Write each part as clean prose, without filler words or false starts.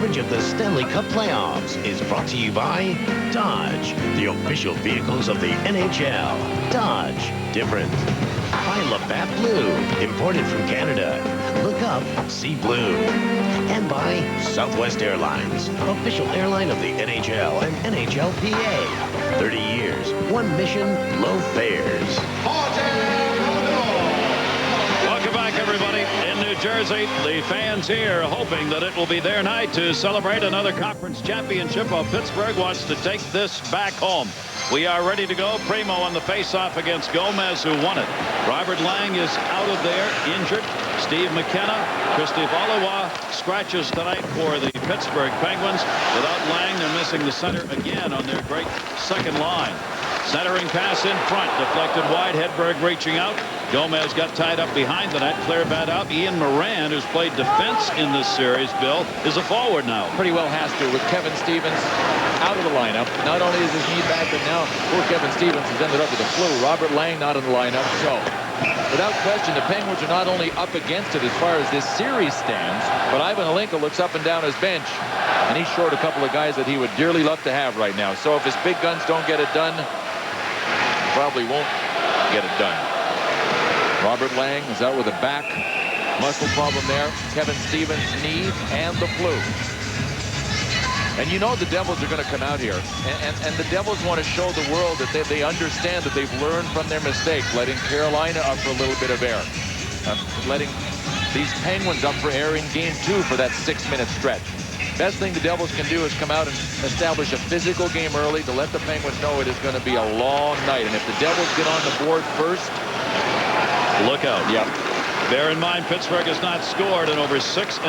coverage of the Stanley Cup Playoffs is brought to you by Dodge, the official vehicles of the NHL. Dodge, different. By Labatt Blue, imported from Canada. Look up, see blue. And by Southwest Airlines, official airline of the NHL and NHLPA. 30 years, one mission, low fares. Welcome back, everybody. In New Jersey, the fans here hoping that it will be their night to celebrate another conference championship, while Pittsburgh wants to take this back home. We are ready to go. Primo on the face-off against Gomez, who won it. Robert Lang is out of there, injured. Steve McKenna, Christy Valois scratches tonight for the Pittsburgh Penguins. Without Lang, they're missing the center again on their great second line. Centering pass in front, deflected wide. Hedberg reaching out. Gomez got tied up behind the net. Clear bat out. Ian Moran, who's played defense in this series, Bill, is a forward now. Pretty well has to, with Kevin Stevens out of the lineup. Not only is his knee back, but now poor Kevin Stevens has ended up with the flu. Robert Lang not in the lineup. So, without question, the Penguins are not only up against it as far as this series stands, but Ivan Hlinka looks up and down his bench, and he's short a couple of guys that he would dearly love to have right now. So if his big guns don't get it done, probably won't get it done. Robert Lang is out with a back muscle problem there. Kevin Stevens' knee and the flu. And you know the Devils are going to come out here. And the Devils want to show the world that they understand that they've learned from their mistake, letting Carolina up for a little bit of air. Letting these Penguins up for air in Game 2 for that 6-minute stretch. Best thing the Devils can do is come out and establish a physical game early to let the Penguins know it is going to be a long night. And if the Devils get on the board first, look out. Yep. Bear in mind, Pittsburgh has not scored in over 6.5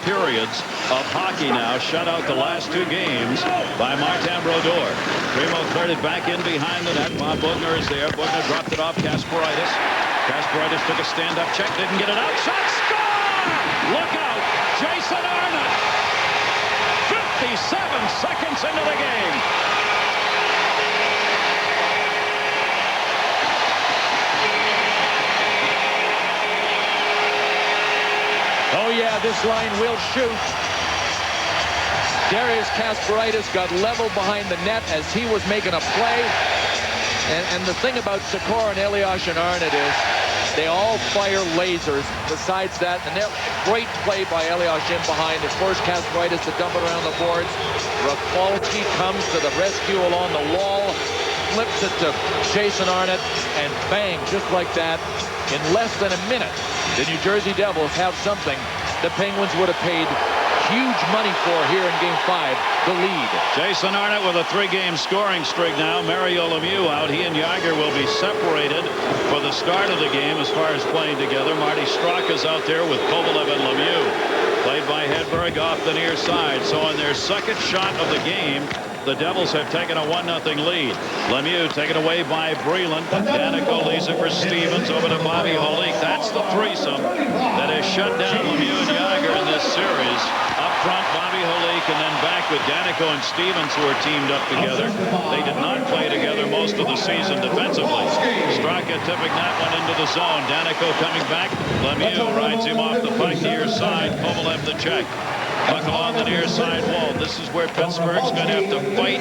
periods of hockey now. Shut out the last 2 games by Martin Brodeur. Primo cleared it back in behind the net. Bob Bugner is there. Bugner dropped it off Kasparaitis. Kasparaitis took a stand-up check. Didn't get it out. Shot, score! Look out! Jason Arnott. 57 seconds into the game. Oh, yeah, this line will shoot. Darius Kasparaitis got level behind the net as he was making a play. And the thing about Sikora and Elias and Arnott is they all fire lasers. Besides that, and great play by Elias in behind. It forced Kasparaitis to dump it around the boards. Rafalski comes to the rescue along the wall, flips it to Jason Arnott, and bang, just like that, in less than a minute, the New Jersey Devils have something the Penguins would have paid huge money for here in Game 5, the lead. Jason Arnott with a 3-game scoring streak now. Mario Lemieux out. He and Yager will be separated for the start of the game as far as playing together. Marty Straka's out there with Kovalev and Lemieux. Played by Hedberg off the near side. So on their second shot of the game, the Devils have taken a 1-0 lead. Lemieux taken away by Breland. Danico leaves it for Stevens over to Bobby Holik. That's the threesome that has shut down Lemieux and Yager in this series. Up front, Bobby Holik, and then back with Danico and Stevens, who are teamed up together. They did not play together most of the season defensively. Straka tipping that one into the zone. Danico coming back. Lemieux rides him off the puck near side. Kovalev the check. Puck along the near side wall. This is where Pittsburgh's going to have to fight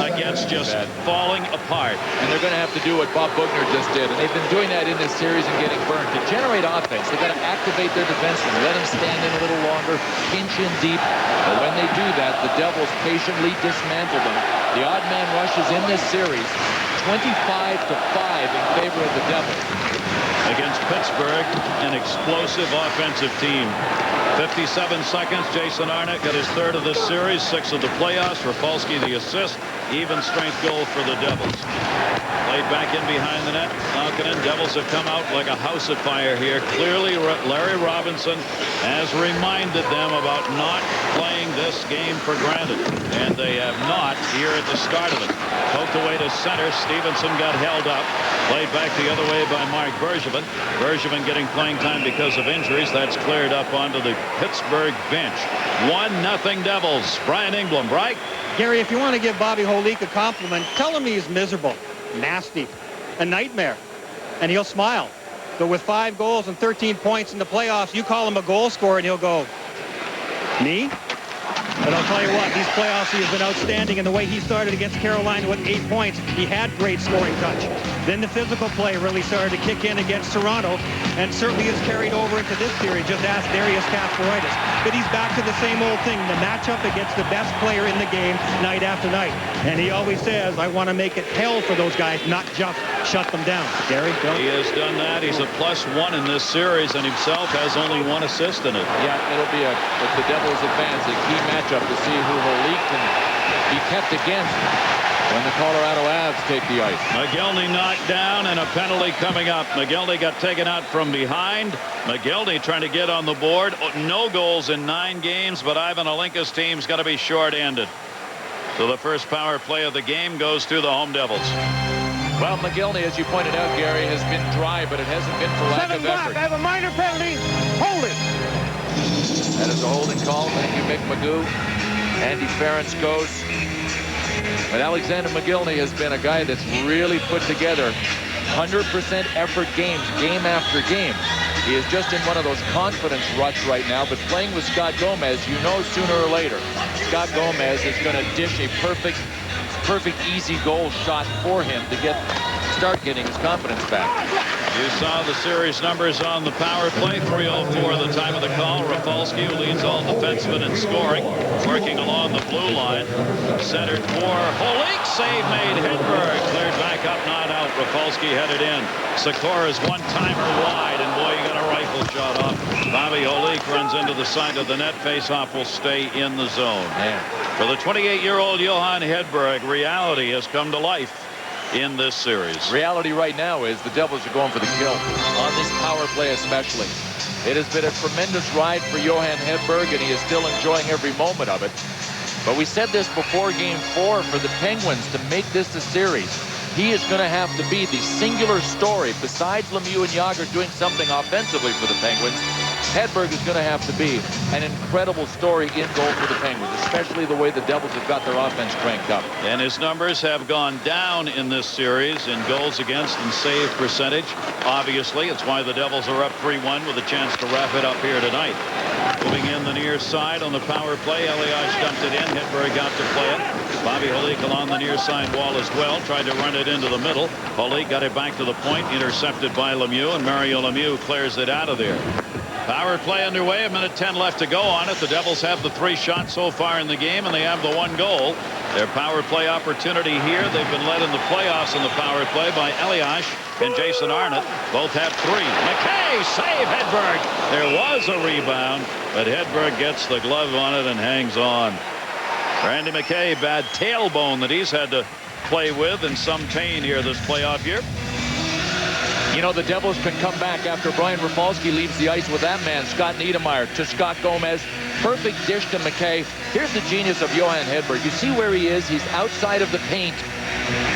against just falling apart. And they're going to have to do what Bob Bugner just did. And they've been doing that in this series and getting burned. To generate offense, they've got to activate their defensemen, let them stand in a little longer, pinch in deep. But when they do that, the Devils patiently dismantle them. The odd man rushes in this series, 25-5 in favor of the Devils. Against Pittsburgh, an explosive offensive team. 57 seconds. Jason Arnott got his 3rd of this series, 6 of the playoffs. Rafalski the assist. Even strength goal for the Devils. Played back in behind the net. Laukkanen. Devils have come out like a house of fire here. Clearly, Larry Robinson has reminded them about not playing this game for granted. And they have not here at the start of it. Poked away to center. Stevenson got held up. Played back the other way by Mark Bergevin. Bergevin getting playing time because of injuries. That's cleared up onto the Pittsburgh bench. 1-0 Devils. Brian Engblom. Bright. Gary, if you want to give Bobby Holik a compliment, tell him he's miserable, nasty, a nightmare, and he'll smile. But with 5 goals and 13 points in the playoffs, you call him a goal scorer and he'll go, me? But I'll tell you what, these playoffs he has been outstanding, and the way he started against Carolina with 8 points, he had great scoring touch. Then the physical play really started to kick in against Toronto, and certainly is carried over into this series. Just ask Darius Kasparaitis. But he's back to the same old thing, the matchup against the best player in the game night after night. And he always says, I want to make it hell for those guys, not just shut them down. Gary, Bill? He has done that. He's a +1 in this series, and himself has only 1 assist in it. Yeah, it'll be if the Devils advance, a key matchup to see who Holik can be kept against when the Colorado Avs take the ice. McGillney knocked down, and a penalty coming up. McGillney got taken out from behind. McGillney trying to get on the board. No goals in 9 games, but Ivan Alinka's team's got to be short-handed. So the first power play of the game goes to the home Devils. Well, McGillney, as you pointed out, Gary, has been dry, but it hasn't been for lack of effort. I have a minor penalty. Hold it. That is a holding call. Thank you, Mick Magoo. Andy Ferentz goes. But Alexander McGillney has been a guy that's really put together 100% effort games, game after game. He is just in one of those confidence ruts right now, but playing with Scott Gomez, you know sooner or later, Scott Gomez is going to dish a perfect easy goal shot for him to start getting his confidence back. You saw the series numbers on the power play. 3:04 the time of the call. Rafalski, who leads all defensemen in scoring, working along the blue line. Centered for Holik. Save made. Hedberg cleared back up, not out. Rafalski headed in. Sikora's one-timer wide, and boy, you got a rifle shot off. Bobby Holik runs into the side of the net. Face-off will stay in the zone. Man. For the 28-year-old Johan Hedberg, reality has come to life in this series. Reality right now is the Devils are going for the kill on this power play especially. It has been a tremendous ride for Johan Hedberg, and he is still enjoying every moment of it. But we said this before Game 4 for the Penguins to make this a series. He is going to have to be the singular story. Besides Lemieux and Jagr doing something offensively for the Penguins, Hedberg is going to have to be an incredible story in goal for the Penguins, especially the way the Devils have got their offense cranked up. And his numbers have gone down in this series in goals against and save percentage. Obviously, it's why the Devils are up 3-1 with a chance to wrap it up here tonight. Moving in the near side on the power play. Elias dumped it in. Hedberg got to play it. Bobby Holik along the near side wall as well. Tried to run it into the middle. Holik got it back to the point. Intercepted by Lemieux, and Mario Lemieux clears it out of there. Power play underway. 1:10 left to go on it. The Devils have the 3 shots so far in the game, and they have the 1 goal. Their power play opportunity here. They've been led in the playoffs in the power play by Elias and Jason Arnott. Both have 3. McKay save Hedberg. There was a rebound, but Hedberg gets the glove on it and hangs on. Randy McKay, bad tailbone that he's had to play with in some pain here this playoff year. You know, the Devils can come back after Brian Rafalski leaves the ice with that man, Scott Niedermayer, to Scott Gomez. Perfect dish to McKay. Here's the genius of Johan Hedberg. You see where he is? He's outside of the paint.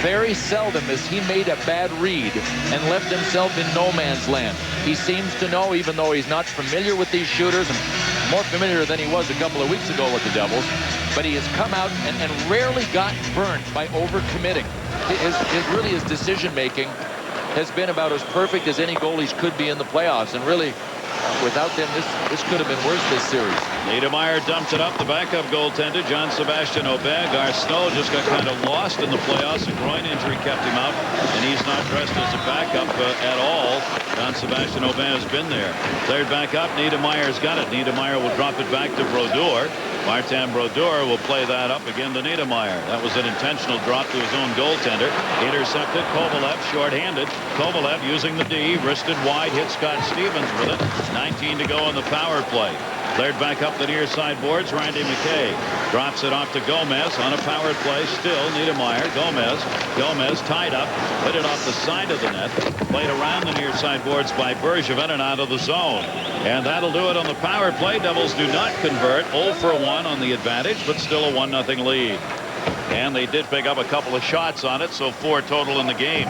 Very seldom has he made a bad read and left himself in no man's land. He seems to know, even though he's not familiar with these shooters, and more familiar than he was a couple of weeks ago with the Devils, but he has come out and rarely gotten burnt by overcommitting. His decision-making has been about as perfect as any goalies could be in the playoffs, and really, without them, this could have been worse this series. Niedermayer dumped it up. The backup goaltender, John Sebastian Aubin. Garceau just got kind of lost in the playoffs. A groin injury kept him out, and he's not dressed as a backup at all. John Sebastian Aubin has been there. Cleared back up. Niedermayer's got it. Niedermayer will drop it back to Brodeur. Martin Brodeur will play that up again to Niedermayer. That was an intentional drop to his own goaltender. Intercepted. Kovalev shorthanded. Kovalev using the D. Wristed wide. Hit Scott Stevens with it. 19 to go on the power play. Cleared back up the near side boards. Randy McKay drops it off to Gomez on a power play. Still Niedermayer. Gomez tied up. Put it off the side of the net. Played around the near side boards by Bergevin and out of the zone. And that'll do it on the power play. Devils do not convert. 0 for 1 on the advantage, but still a 1-0 lead. And they did pick up a couple of shots on it, so 4 total in the game.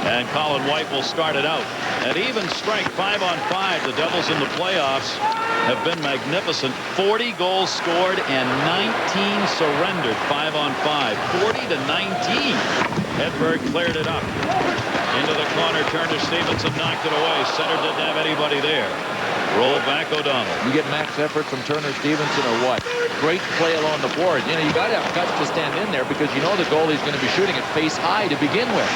And Colin White will start it out. At even strength, 5-on-5, the Devils in the playoffs have been magnificent. 40 goals scored and 19 surrendered. 5-on-5. 40-19. Hedberg cleared it up. Into the corner, turned to Stevenson, knocked it away. Center didn't have anybody there. Roll back O'Donnell. You get max effort from Turner Stevenson or what? Great play along the board. You know, you got to have guts to stand in there because you know the goalie's going to be shooting it face high to begin with.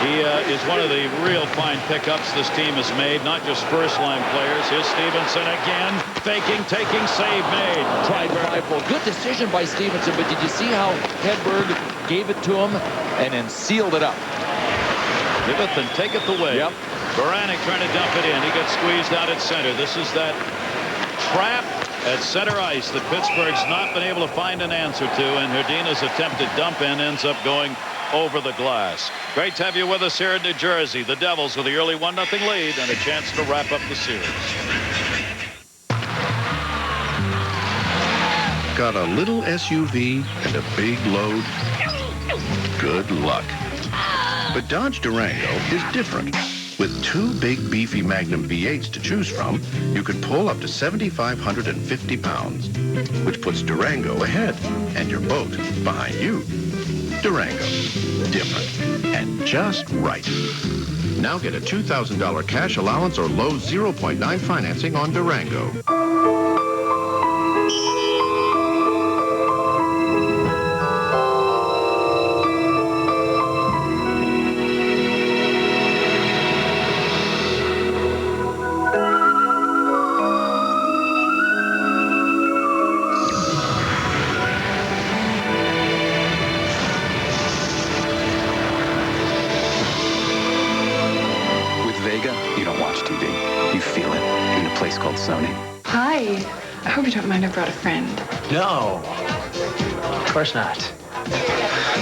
He is one of the real fine pickups this team has made, not just first-line players. Here's Stevenson again, faking, taking, save made. Tried rifle. Good decision by Stevenson, but did you see how Hedberg gave it to him and then sealed it up? Giveth and taketh away. Yep. Baranek trying to dump it in. He gets squeezed out at center. This is that trap at center ice that Pittsburgh's not been able to find an answer to, and Hrdina's attempted dump in ends up going over the glass. Great to have you with us here in New Jersey. The Devils with the early 1-0 lead and a chance to wrap up the series. Got a little SUV and a big load? Good luck. But Dodge Durango is different. With 2 big beefy Magnum V8s to choose from, you could pull up to 7,550 pounds, which puts Durango ahead and your boat behind you. Durango. Different. And just right. Now get a $2,000 cash allowance or low 0.9 financing on Durango. Hi. I hope you don't mind I brought a friend. No. Of course not.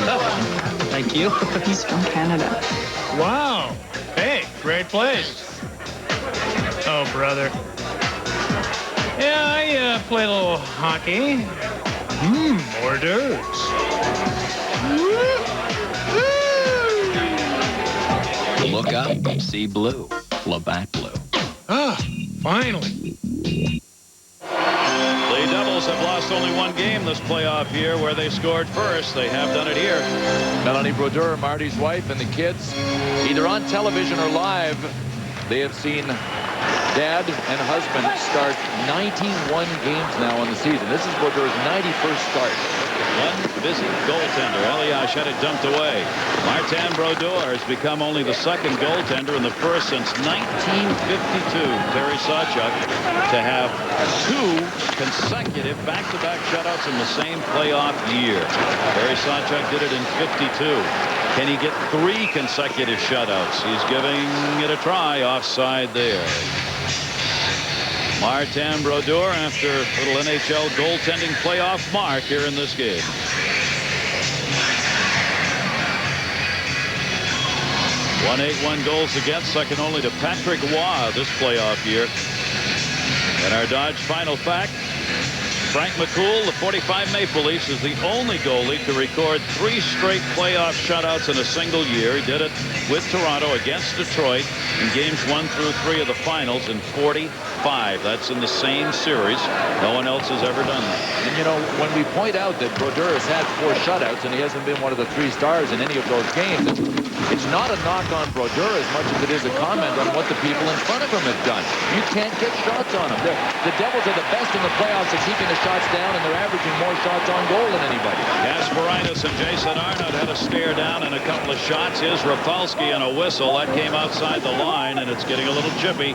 Oh, thank you. He's from Canada. Wow. Hey, great place. Oh, brother. Yeah, I play a little hockey. Hors d'oeuvres. Look up, see blue. Labatt blue. Ah, finally. The Devils have lost only 1 game this playoff year where they scored first. They have done it here. Melanie Brodeur, Marty's wife, and the kids, either on television or live, they have seen dad and husband start 91 games now on the season. This is Brodeur's 91st start. One busy goaltender. Elias had it dumped away. Martin Brodeur has become only the 2nd goaltender and the first since 1952. Terry Sawchuk to have 2 consecutive back-to-back shutouts in the same playoff year. Terry Sawchuk did it in 52. Can he get 3 consecutive shutouts? He's giving it a try. Offside there. Martin Brodeur after a little NHL goaltending playoff mark here in this game. .181 goals against, second only to Patrick Roy this playoff year. And our Dodge final fact, Frank McCool, the 45 Maple Leafs, is the only goalie to record 3 straight playoff shutouts in a single year. He did it with Toronto against Detroit in games 1 through 3 of the finals in 45. That's in the same series. No one else has ever done that. And you know, when we point out that Brodeur has had 4 shutouts and he hasn't been one of the 3 stars in any of those games, it's not a knock on Brodeur as much as it is a comment on what the people in front of him have done. You can't get shots on him. The Devils are the best in the playoffs at keeping the shots down, and they're averaging more shots on goal than anybody. Kasparaitis and Jason Arnott had a stare down and a couple of shots. Here's Rafalski and a whistle. That came outside the line, and it's getting a little chippy.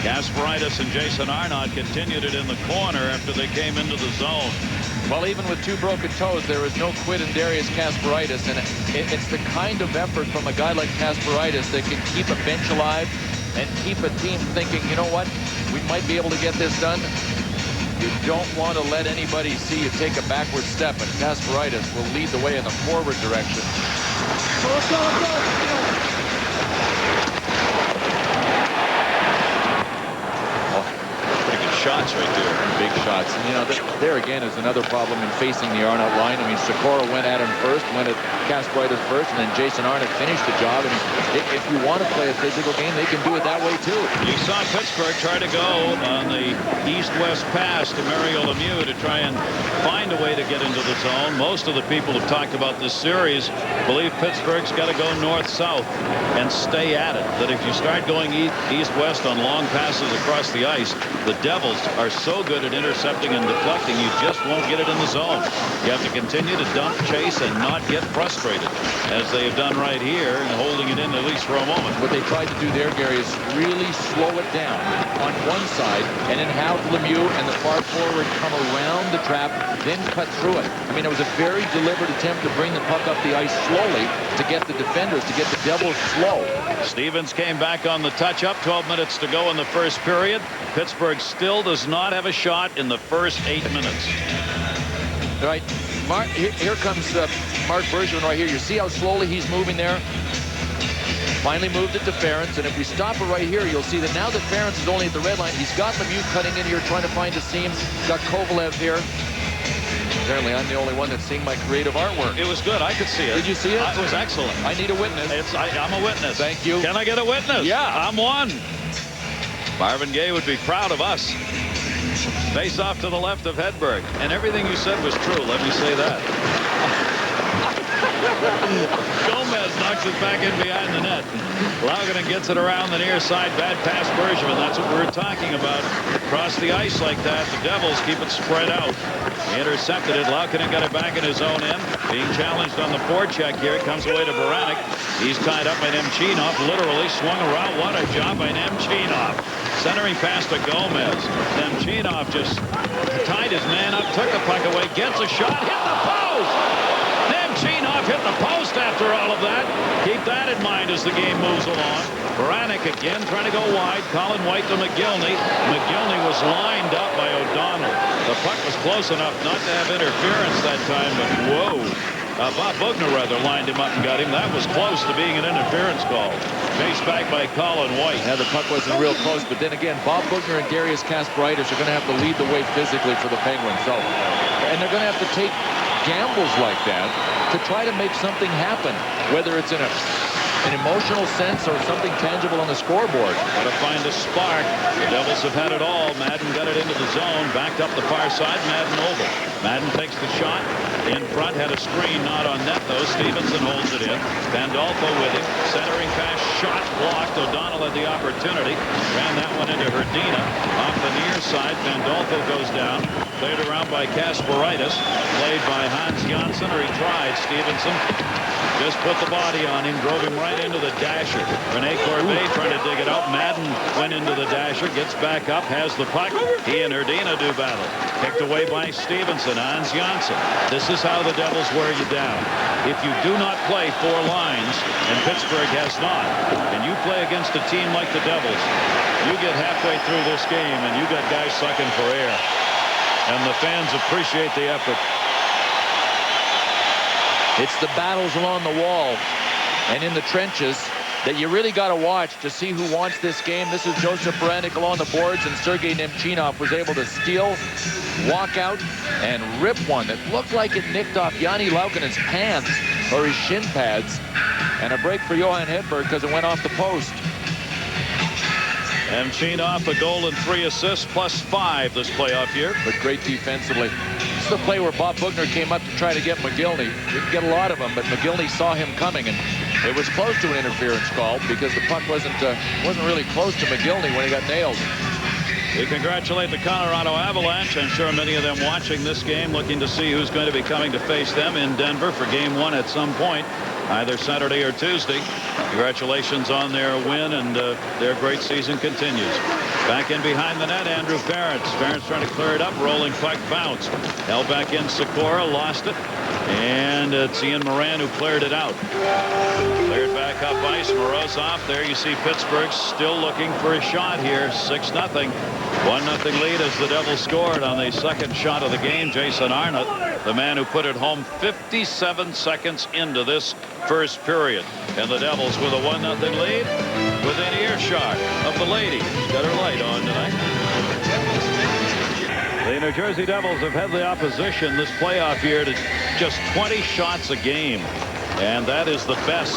Kasparaitis and Jason Arnott continued it in the corner after they came into the zone. Well, even with 2 broken toes, there is no quit in Darius Kasparaitis, and it's the kind of effort from a guy like Kasparaitis that can keep a bench alive and keep a team thinking, you know what, we might be able to get this done. You don't want to let anybody see you take a backward step, and Kasparaitis will lead the way in the forward direction. Pretty good shot shots right there. Big shots. And, you know, there again is another problem in facing the Arnott line. I mean, Sikora went at him first, went at Kasparaitis first, and then Jason Arnott finished the job. And if you want to play a physical game, they can do it that way, too. You saw Pittsburgh try to go on the east-west pass to Mario Lemieux to try and find a way to get into the zone. Most of the people who've talked about this series believe Pittsburgh's got to go north-south and stay at it. That if you start going east-west on long passes across the ice, the Devils are so good at intercepting and deflecting, you just won't get it in the zone. You have to continue to dump, chase, and not get frustrated, as they have done right here, and holding it in at least for a moment. What they tried to do there, Gary, is really slow it down on one side and then have Lemieux and the far forward come around the trap, then cut through it. I mean, it was a very deliberate attempt to bring the puck up the ice slowly to get the defenders, to get the Devils slow. Stevens came back on the touch-up. 12 minutes to go in the first period. Pittsburgh still does not have a shot in the first 8 minutes. All right, here comes Mark Bergevin right here. You see how slowly he's moving there? Finally moved it to Ferentz, and if we stop it right here, you'll see that now that Ferentz is only at the red line, he's got Lemieux cutting in here, trying to find a seam. Got Kovalev here. Apparently, I'm the only one that's seeing my creative artwork. It was good. I could see it. Did you see it? It was excellent. I need a witness. I'm a witness. Thank you. Can I get a witness? Yeah. I'm one. Marvin Gaye would be proud of us. Face off to the left of Hedberg. And everything you said was true. Let me say that. Gomez knocks it back in behind the net. Lauginen gets it around the near side. Bad pass, Bergevin. That's what we're talking about. Across the ice like that, the Devils keep it spread out. He intercepted it. Lauginen got it back in his own end. Being challenged on the forecheck here. It comes away to Baranek. He's tied up by Nemchinov. Literally swung around. What a job by Nemchinov. Centering pass to Gomez. Nemchinov just tied his man up, took the puck away, gets a shot, hit the post! Nemchinov hit the post after all of that. Keep that in mind as the game moves along. Baranek again trying to go wide. Colin White to McGillney. McGillney was lined up by O'Donnell. The puck was close enough not to have interference that time, but whoa. Bob Bugner rather lined him up and got him. That was close to being an interference call. Chased back by Colin White. Yeah, the puck wasn't real close, but then again, Bob Bugner and Darius Kasparaitis are going to have to lead the way physically for the Penguins. So, and they're going to have to take gambles like that to try to make something happen, whether it's in an emotional sense or something tangible on the scoreboard. Got to find a spark. The Devils have had it all. Madden got it into the zone, backed up the far side. Madden over. Madden takes the shot. In front, had a screen, not on net though. Stevenson holds it in. Pandolfo with him. Centering pass, shot blocked. O'Donnell had the opportunity. Ran that one into Hrdina. Off the near side, Pandolfo goes down. Cleared around by Kasparaitis. Played by Hans Janssen, or he tried. Stevenson just put the body on him, drove him right into the dasher. Rene Corbeil trying to dig it out. Madden went into the dasher, gets back up, has the puck. He and Hrdina do battle. Kicked away by Stevenson. Hans Janssen. This is how the Devils wear you down. If you do not play four lines, and Pittsburgh has not, and you play against a team like the Devils, you get halfway through this game and you got guys sucking for air. And the fans appreciate the effort. It's the battles along the wall and in the trenches that you really got to watch to see who wants this game. This is Joseph Baranek along the boards, and Sergei Nemchinov was able to steal, walk out, and rip one that looked like it nicked off Jani Laukinen's pants or his shin pads. And a break for Johan Hedberg because it went off the post. Nemchinov, a goal and 3 assists, +5 this playoff year. But great defensively. This is the play where Bob Bugner came up to try to get McGillney. Didn't get a lot of them, but McGillney saw him coming, and it was close to an interference call because the puck wasn't really close to McGillney when he got nailed. We congratulate the Colorado Avalanche. I'm sure many of them watching this game looking to see who's going to be coming to face them in Denver for Game 1 at some point, either Saturday or Tuesday. Congratulations on their win, and their great season continues. Back in behind the net, Andrew Ferentz. Ferentz trying to clear it up. Rolling puck bounce. Held back in Sikora. Lost it. And it's Ian Moran who cleared it out. Cleared back up ice. Morozov. There you see Pittsburgh still looking for a shot here. 6-0. 1-0 lead as the Devils scored on the second shot of the game. Jason Arnott, the man who put it home 57 seconds into this first period. And the Devils with a 1-0 lead within earshot of the lady. Got her light on tonight. New Jersey Devils have had the opposition this playoff year to just 20 shots a game. And that is the best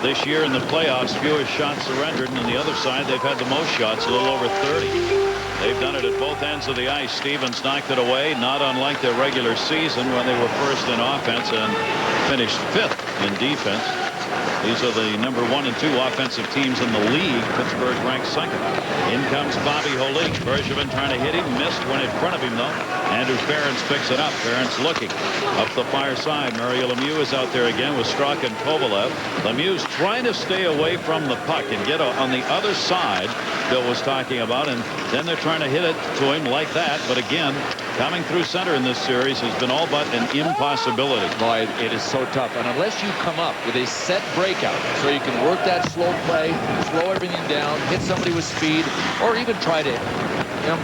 this year in the playoffs. Fewest shots surrendered. And on the other side, they've had the most shots, a little over 30. They've done it at both ends of the ice. Stevens knocked it away, not unlike their regular season when they were first in offense and finished 5th in defense. These are the number 1 and 2 offensive teams in the league. Pittsburgh ranked 2nd. In comes Bobby Holik. Bergevin trying to hit him. Missed. Went in front of him, though. Andrew Ferentz picks it up. Ferentz looking. Up the far side. Mario Lemieux is out there again with Straka and Kovalev. Lemieux's trying to stay away from the puck and get on the other side Bill was talking about. And then they're trying to hit it to him like that. But again, coming through center in this series has been all but an impossibility. Boy, it is so tough. And unless you come up with a set breakout so you can work that slow play, slow everything down, hit somebody with speed, or even try to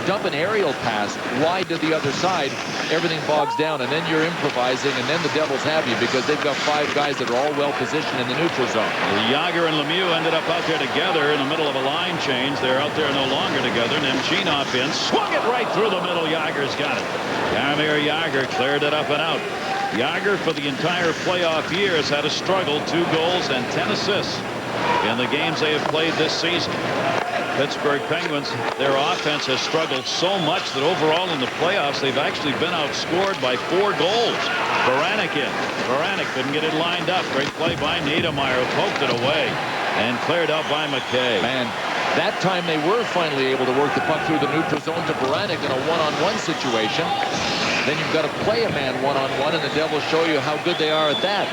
dump an aerial pass wide to the other side, everything bogs down, and then you're improvising, and then the Devils have you because they've got 5 guys that are all well positioned in the neutral zone. Jágr and Lemieux ended up out there together in the middle of a line change. They're out there no longer together. Nemchinov in, swung it right through the middle. Jágr's got it. Jaromir Jágr cleared it up and out. Jágr for the entire playoff year has had a struggle, 2 goals and 10 assists in the games they have played this season. Pittsburgh Penguins, their offense has struggled so much that overall in the playoffs they've actually been outscored by 4 goals. Baranek in. Baranek couldn't get it lined up. Great play by Niedermayer, who poked it away and cleared out by McKay. Man, that time they were finally able to work the puck through the neutral zone to Baranek in a one-on-one situation. Then you've got to play a man one-on-one, and the Devils show you how good they are at that.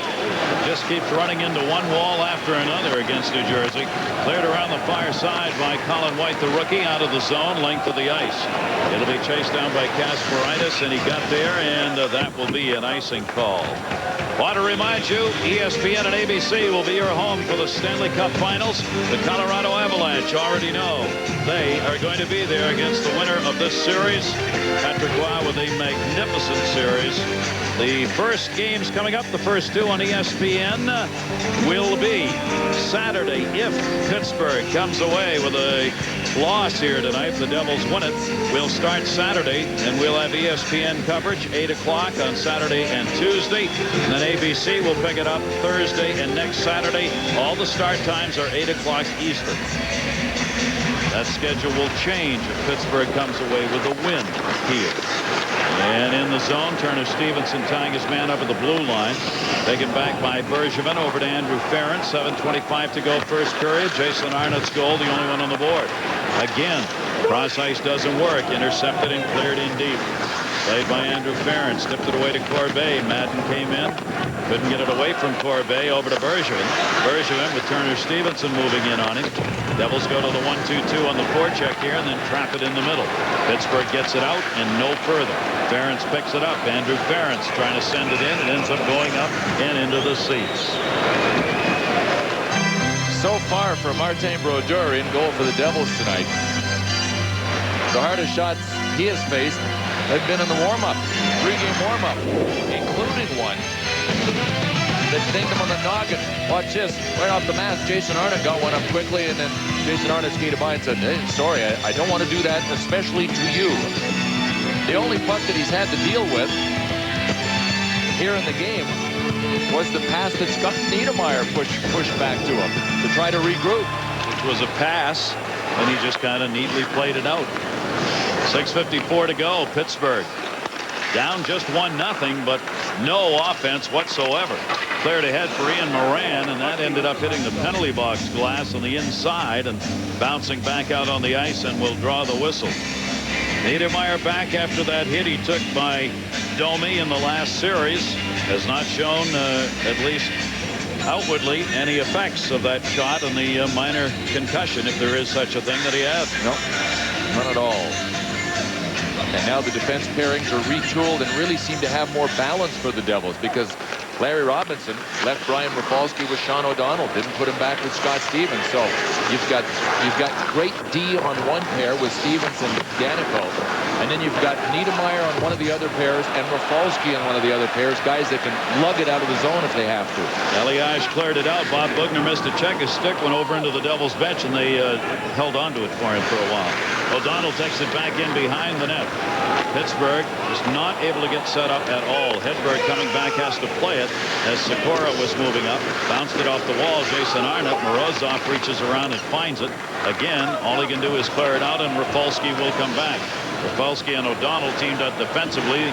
Just keeps running into one wall after another against New Jersey. Cleared around the far side by Colin White, the rookie, out of the zone, length of the ice. It'll be chased down by Kasparaitis, and he got there, and that will be an icing call. Want to remind you, ESPN and ABC will be your home for the Stanley Cup Finals. The Colorado Avalanche already know they are going to be there against the winner of this series. Patrick Roy with a magnificent series. The first games coming up, the first 2 on ESPN, will be Saturday if Pittsburgh comes away with a loss here tonight. The Devils win it. We'll start Saturday, and we'll have ESPN coverage 8 o'clock on Saturday and Tuesday. And then ABC will pick it up Thursday and next Saturday. All the start times are 8 o'clock Eastern. That schedule will change if Pittsburgh comes away with a win here. And in the zone, Turner Stevenson tying his man up at the blue line. Taken back by Bergevin over to Andrew Ferentz. 7:25 to go first period. Jason Arnott's goal, the only one on the board. Again, cross ice doesn't work. Intercepted and cleared in deep. Played by Andrew Ferentz. Tipped it away to Corbet. Madden came in. Couldn't get it away from Corbet. Over to Bergevin. Bergevin with Turner Stevenson moving in on him. Devils go to the 1-2-2 on the forecheck here and then trap it in the middle. Pittsburgh gets it out and no further. Ferentz picks it up. Andrew Ferentz trying to send it in. It ends up going up and into the seats. So far for Martin Brodeur in goal for the Devils tonight. The hardest shots he has faced have been in the warm-up, 3-game warm-up, including one that dinged him on the noggin. Watch this, right off the mask. Jason Arnott got one up quickly, and then Jason Arnott skated by and said, "Hey, sorry, I don't want to do that, especially to you." The only puck that he's had to deal with here in the game was the pass that Scott Niedermayer pushed back to him to try to regroup. Which was a pass, and he just kind of neatly played it out. 6:54 to go. Pittsburgh down just 1-0, but no offense whatsoever. Cleared ahead for Ian Moran, and that ended up hitting the penalty box glass on the inside and bouncing back out on the ice, and will draw the whistle. Niedermayer back after that hit he took by Domi in the last series. Has not shown, at least outwardly, any effects of that shot and the minor concussion, if there is such a thing, that he had. No, none at all. And now the defense pairings are retooled and really seem to have more balance for the Devils, because Larry Robinson left Brian Rafalski with Sean O'Donnell, didn't put him back with Scott Stevens. So you've got great D on one pair with Stevens and Danico, and then you've got Niedermayer on one of the other pairs and Rafalski on one of the other pairs, guys that can lug it out of the zone if they have to. Elias cleared it out. Bob Bugner missed a check. His stick went over into the Devils bench, and they held on to it for him for a while. O'Donnell takes it back in behind the net. Pittsburgh is not able to get set up at all. Hedberg coming back has to play it as Sikora was moving up. Bounced it off the wall. Jason Arnott. Morozov reaches around and finds it. Again, all he can do is clear it out, and Rafalski will come back. Rafalski and O'Donnell teamed up defensively.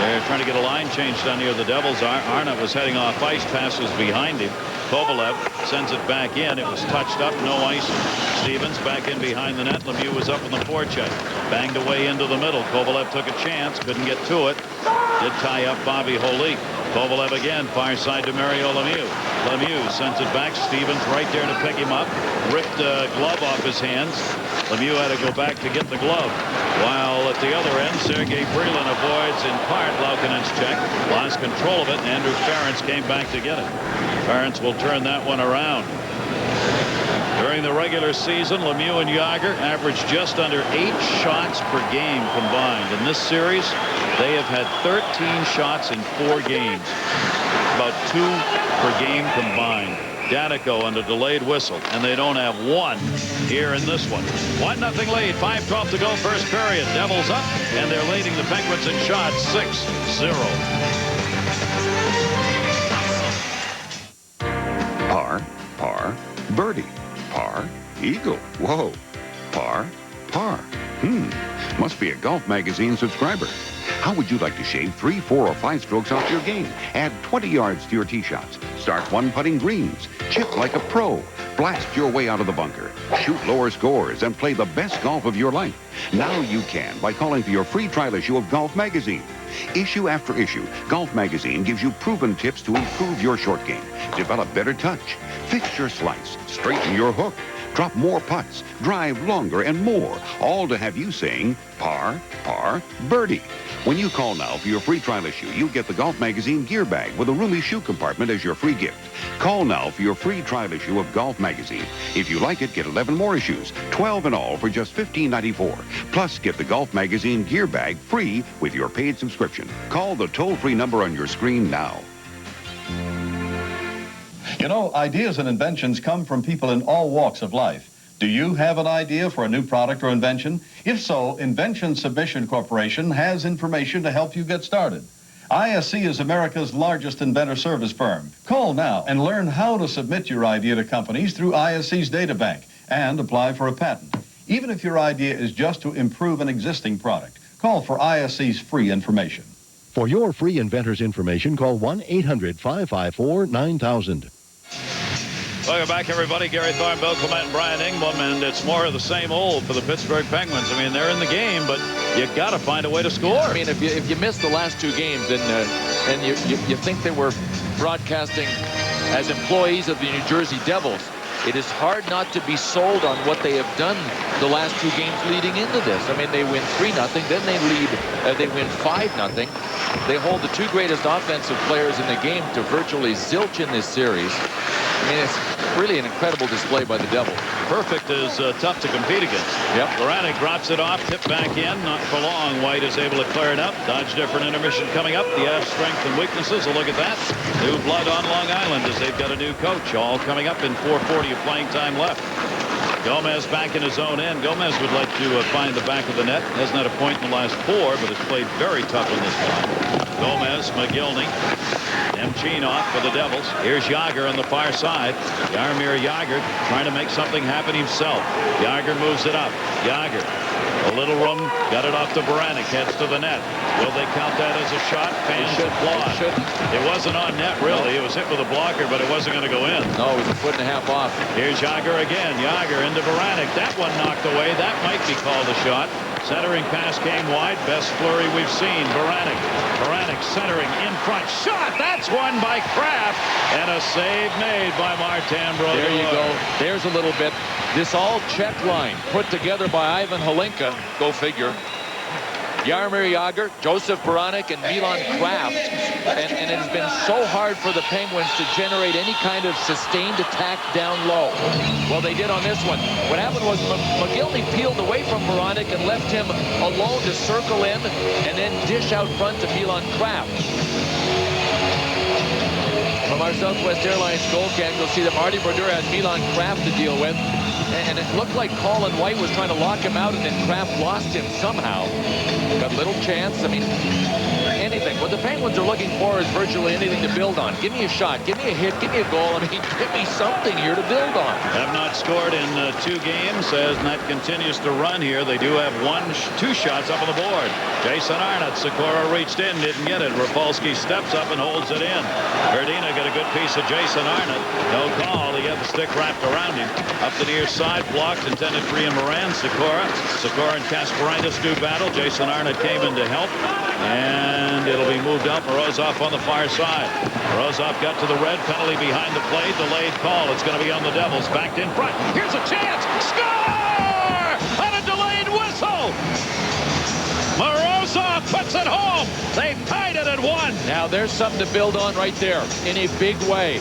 They're trying to get a line change down near the Devils. Arnott was heading off ice. Passes behind him. Kovalev sends it back in. It was touched up. No ice. Stevens back in behind the net. Lemieux was up in the forecheck. Banged away into the middle. Kovalev took a chance. Couldn't get to it. Did tie up Bobby Holik. Kovalev again. Far side to Mario Lemieux. Lemieux sends it back. Stevens right there to pick him up. Ripped a glove off his hands. Lemieux had to go back to get the glove. While at the other end, Sergei Freeland avoids in part Laukonen's check. Lost control of it. Andrew Ference came back to get it. Ference will turn that one around. During the regular season, Lemieux and Jágr averaged just under 8 shots per game combined. In this series, they have had 13 shots in 4 games. About 2 per game combined. Danico on a delayed whistle, and they don't have 1 here in this one. 1-0 lead, 5:12 to go, first period. Devils up, and they're leading the Penguins in shots 6-0. Par, par, birdie. Par, eagle. Whoa. Par, par. Must be a Golf Magazine subscriber. How would you like to shave 3, 4, or 5 strokes off your game? Add 20 yards to your tee shots. Start 1-putting greens. Chip like a pro. Blast your way out of the bunker. Shoot lower scores and play the best golf of your life. Now you can by calling for your free trial issue of Golf Magazine. Issue after issue, Golf Magazine gives you proven tips to improve your short game, develop better touch, fix your slice, straighten your hook, drop more putts, drive longer, and more, all to have you saying par, par, birdie. When you call now for your free trial issue, you get the Golf Magazine gear bag with a roomy shoe compartment as your free gift. Call now for your free trial issue of Golf Magazine. If you like it, get 11 more issues, 12 in all for just $15.94. Plus, get the Golf Magazine gear bag free with your paid subscription. Call the toll-free number on your screen now. You know, ideas and inventions come from people in all walks of life. Do you have an idea for a new product or invention? If so, Invention Submission Corporation has information to help you get started. ISC is America's largest inventor service firm. Call now and learn how to submit your idea to companies through ISC's data bank and apply for a patent. Even if your idea is just to improve an existing product, call for ISC's free information. For your free inventor's information, call 1-800-554-9000. Welcome back, everybody. Gary Thorne, Bill Clement, and Brian Ingram, and it's more of the same old for the Pittsburgh Penguins. I mean, they're in the game, but you got to find a way to score. I mean, if you missed the last 2 games and you think they were broadcasting as employees of the New Jersey Devils, it is hard not to be sold on what they have done the last 2 games leading into this. I mean, they win 3-0, then they win 5-0. They hold the 2 greatest offensive players in the game to virtually zilch in this series. I mean, it's really an incredible display by the Devils. Perfect is tough to compete against. Yep. Baranek drops it off, tipped back in, not for long. White is able to clear it up. Dodge different intermission coming up. The Avs' strength and weaknesses. A look at that. New blood on Long Island as they've got a new coach. All coming up in 4:40 of playing time left. Gomez back in his own end. Gomez would like to find the back of the net. Hasn't had a point in the last 4, but has played very tough in this one. Gomez, McGillney, Nemchinov for the Devils. Here's Jágr on the far side. Jaromir Jágr trying to make something happen himself. Jágr moves it up. Jágr, a little room, got it off to Baranek, heads to the net. Will they count that as a shot? Fans applaud. It wasn't on net, really. It was hit with a blocker, but it wasn't going to go in. No, it was a 1.5 off. Here's Jágr again. Jágr into Baranek. That one knocked away. That might be called a shot. Centering pass came wide. Best flurry we've seen. Baranek centering in front. Shot! That's won by Kraft. And a save made by Martin Brodeur. There you go. There's a little bit. This all-check line put together by Ivan Hlinka. Go figure. Jaromir Jágr, Joseph Baranek, and Milan Kraft. And it has been so hard for the Penguins to generate any kind of sustained attack down low. Well, they did on this one. What happened was McGillney peeled away from Baranek and left him alone to circle in and then dish out front to Milan Kraft. From our Southwest Airlines goal cam, you'll see that Marty Brodeur had Milan Kraft to deal with. And it looked like Colin White was trying to lock him out, and then Kraft lost him somehow. Got a little chance. I mean, anything. What the Penguins are looking for is virtually anything to build on. Give me a shot. Give me a hit. Give me a goal. I mean, give me something here to build on. Have not scored in 2 games as that continues to run here. They do have 2 shots up on the board. Jason Arnott. Sikora reached in, didn't get it. Rafalski steps up and holds it in. Verdina got a good piece of Jason Arnott. No call. He had the stick wrapped around him. Up the near side, blocked, intended for Ian Moran. Sikora and Kasparaitis do battle. Jason Arnott came in to help. And it'll be moved up. Morozov on the far side. Morozov got to the red. Penalty behind the play. Delayed call. It's going to be on the Devils. Backed in front. Here's a chance. Score! On a delayed whistle. Morozov puts it home. They tied it at 1. Now there's something to build on right there in a big way.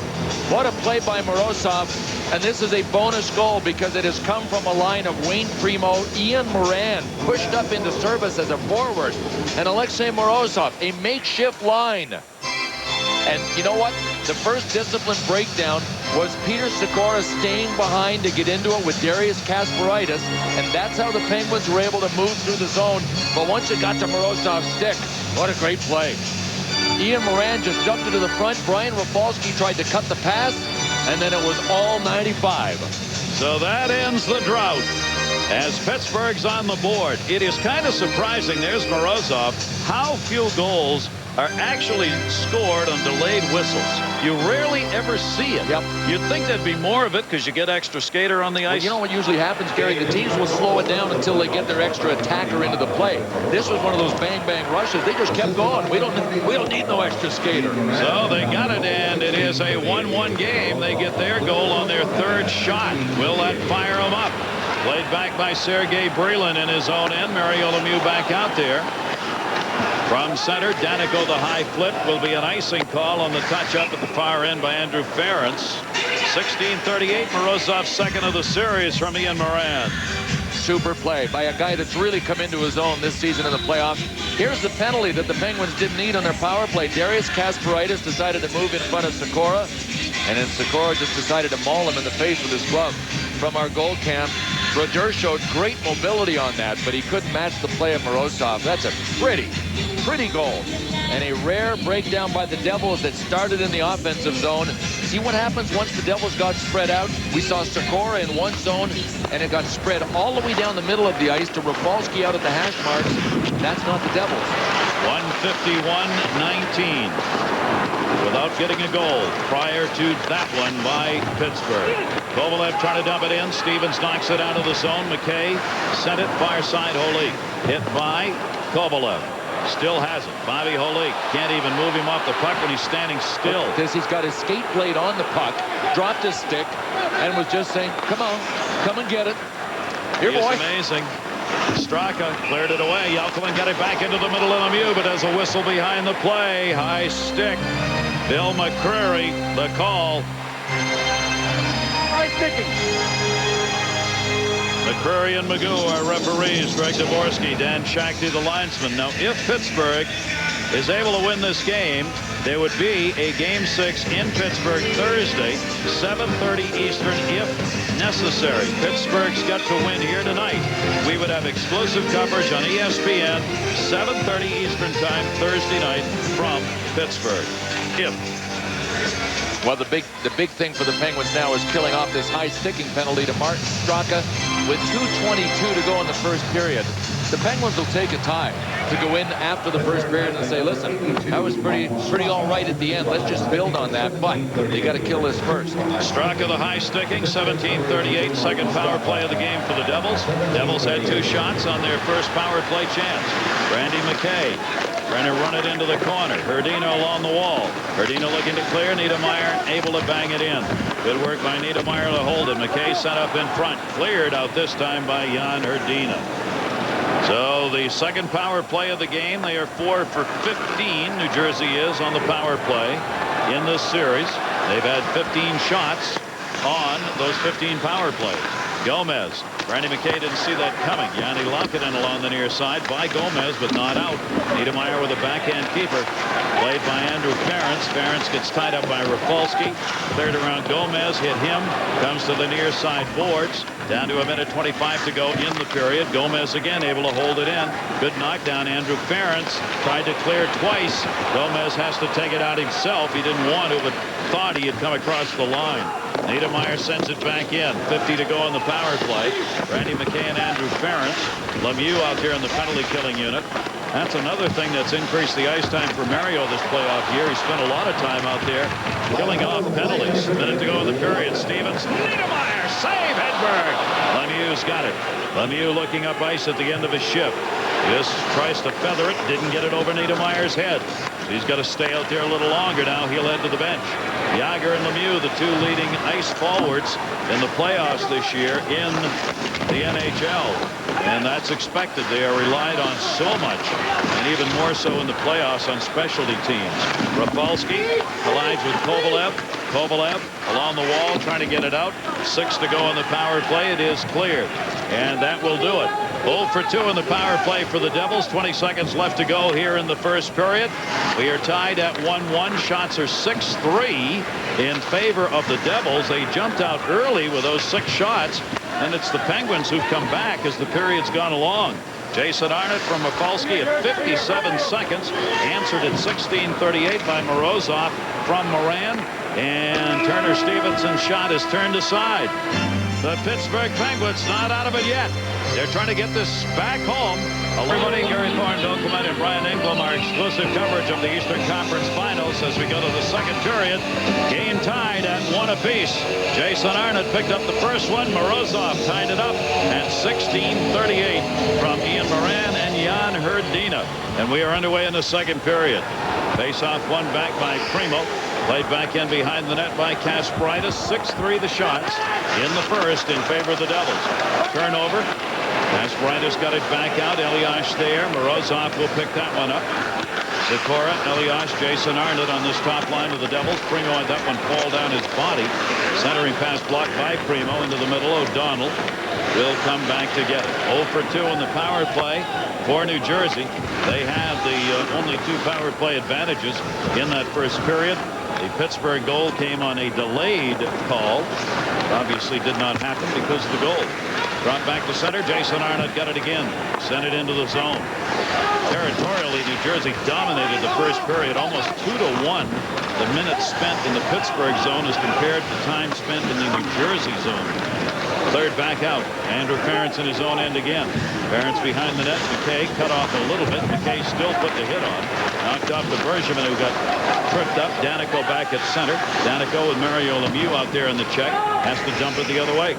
What a play by Morozov. And this is a bonus goal because it has come from a line of Wayne Primo, Ian Moran, pushed up into service as a forward, and Alexei Morozov, a makeshift line. And you know what? The first discipline breakdown was Peter Sikora staying behind to get into it with Darius Kasparaitis, and that's how the Penguins were able to move through the zone. But once it got to Morozov's stick, what a great play. Ian Moran just jumped into the front. Brian Rafalski tried to cut the pass, and then it was all 95. So that ends the drought as Pittsburgh's on the board. It is kind of surprising. There's Morozov. How few goals are actually scored on delayed whistles. You rarely ever see it. Yep. You'd think there'd be more of it because you get extra skater on the ice. Well, you know what usually happens, Gary? The teams will slow it down until they get their extra attacker into the play. This was one of those bang-bang rushes. They just kept going. We don't need no extra skater. So they got it, and it is a 1-1 game. They get their goal on their 3rd shot. Will that fire them up? Played back by Sergei Brylin in his own end. Mario Lemieux back out there. From center, Danico, the high flip, will be an icing call on the touch-up at the far end by Andrew Ference. 16:38, Morozov's second of the series from Ian Moran. Super play by a guy that's really come into his own this season in the playoffs. Here's the penalty that the Penguins didn't need on their power play. Darius Kasparaitis decided to move in front of Sikora, and then Sikora just decided to maul him in the face with his glove. From our goal cam, Brodeur showed great mobility on that, but he couldn't match the play of Morozov. That's a pretty goal. And a rare breakdown by the Devils that started in the offensive zone. See what happens once the Devils got spread out? We saw Sikora in one zone, and it got spread all the way down the middle of the ice to Rafalski out at the hash marks. That's not the Devils. 151-19. Without getting a goal prior to that one by Pittsburgh. Kovalev trying to dump it in. Stevens knocks it out of the zone. McKay sent it far side. Holik hit by Kovalev. Still has it. Bobby Holik can't even move him off the puck when he's standing still. Because he's got his skate blade on the puck, dropped his stick, and was just saying, come on, come and get it. Here, boy. Amazing. Straka cleared it away. Yalkoven got it back into the middle of Lemieux, but there's a whistle behind the play. High stick. Bill McCreary, the call. High sticking. McCreary and Magoo are referees. Greg Dvorsky, Dan Shakty, the linesman. Now, if Pittsburgh is able to win this game, there would be a Game 6 in Pittsburgh Thursday, 7:30 Eastern, if necessary. Pittsburgh's got to win here tonight. We would have exclusive coverage on ESPN, 7:30 Eastern time, Thursday night from Pittsburgh. Well, the big thing for the Penguins now is killing off this high sticking penalty to Martin Straka with 2:22 to go in the first period. The Penguins will take a tie to go in after the first period and say, listen, that was pretty all right at the end. Let's just build on that, but they got to kill this first. Straka, the high sticking, 17:38, second power play of the game for the Devils. Devils had 2 shots on their first power play chance. Randy McKay trying to run it into the corner. Herdino along the wall. Herdino looking to clear. Niedermeyer able to bang it in. Good work by Niedermeyer to hold it. McKay sent up in front. Cleared out this time by Jan Herdino. So the second power play of the game. They are 4 for 15. New Jersey is on the power play in this series. They've had 15 shots on those 15 power plays. Gomez Randy McKay didn't see that coming. Yanni Lankinen along the near side by Gomez, but not out. Niedermeyer with a backhand keeper. Played by Andrew Ference. Ference gets tied up by Rafalski. Cleared around Gomez. Hit him. Comes to the near side boards. Down to 1:25 to go in the period. Gomez again able to hold it in. Good knockdown. Andrew Ference tried to clear twice. Gomez has to take it out himself. He didn't want to, but thought he had come across the line. Niedermeyer sends it back in. 50 to go on the power play. Randy McKay and Andrew Ference. Lemieux out there in the penalty killing unit. That's another thing that's increased the ice time for Mario this playoff year. He spent a lot of time out there killing off penalties. A minute to go in the period. Stevens. Niedermeyer. Save Hedberg. Lemieux's got it. Lemieux looking up ice at the end of his shift. Just tries to feather it. Didn't get it over Niedermeyer's head. So he's got to stay out there a little longer now. He'll head to the bench. Jágr and Lemieux, the two leading ice forwards in the playoffs this year in the NHL. And that's expected. They are relied on so much, and even more so in the playoffs on specialty teams. Rafalski collides with Kovalev. Kovalev along the wall trying to get it out. 6 to go on the power play. It is cleared, and that will do it. 0 for 2 in the power play for the Devils. 20 seconds left to go here in the first period. We are tied at 1-1. Shots are 6-3 in favor of the Devils. They jumped out early with those 6 shots, and it's the Penguins who've come back as the period's gone along. Jason Arnott from Rafalski at 57 seconds. Answered at 16:38 by Morozov from Moran. And Turner Stevenson's shot is turned aside. The Pittsburgh Penguins not out of it yet. They're trying to get this back home. Everybody, Gary Thorne, Bill Clement, and Brian Engblom, our exclusive coverage of the Eastern Conference Finals as we go to the second period. Game tied at 1 apiece. Jason Arnott picked up the first one. Morozov tied it up at 16:38 from Ian Moran and Jan Hrdina. And we are underway in the second period. Face-off won back by Primo. Played back in behind the net by Kasparaitis. 6-3 the shots in the first in favor of the Devils. Turnover. Kasparaitis got it back out. Elias there. Morozov will pick that one up. Sikora, Elias, Jason Arnott on this top line of the Devils. Primo had that one fall down his body. Centering pass blocked by Primo into the middle. O'Donnell will come back to get it. 0 for 2 in the power play for New Jersey. They have the only 2 power play advantages in that first period. The Pittsburgh goal came on a delayed call. Obviously did not happen because of the goal. Brought back to center. Jason Arnott got it again. Sent it into the zone. Territorially, New Jersey dominated the first period, almost 2-1. The minutes spent in the Pittsburgh zone as compared to time spent in the New Jersey zone. Third back out. Andrew Ference in his own end again. Ference behind the net. McKay cut off a little bit. McKay still put the hit on. Knocked off the Bergevin, who got tripped up. Danico back at center. Danico with Mario Lemieux out there in the check. Has to dump it the other way.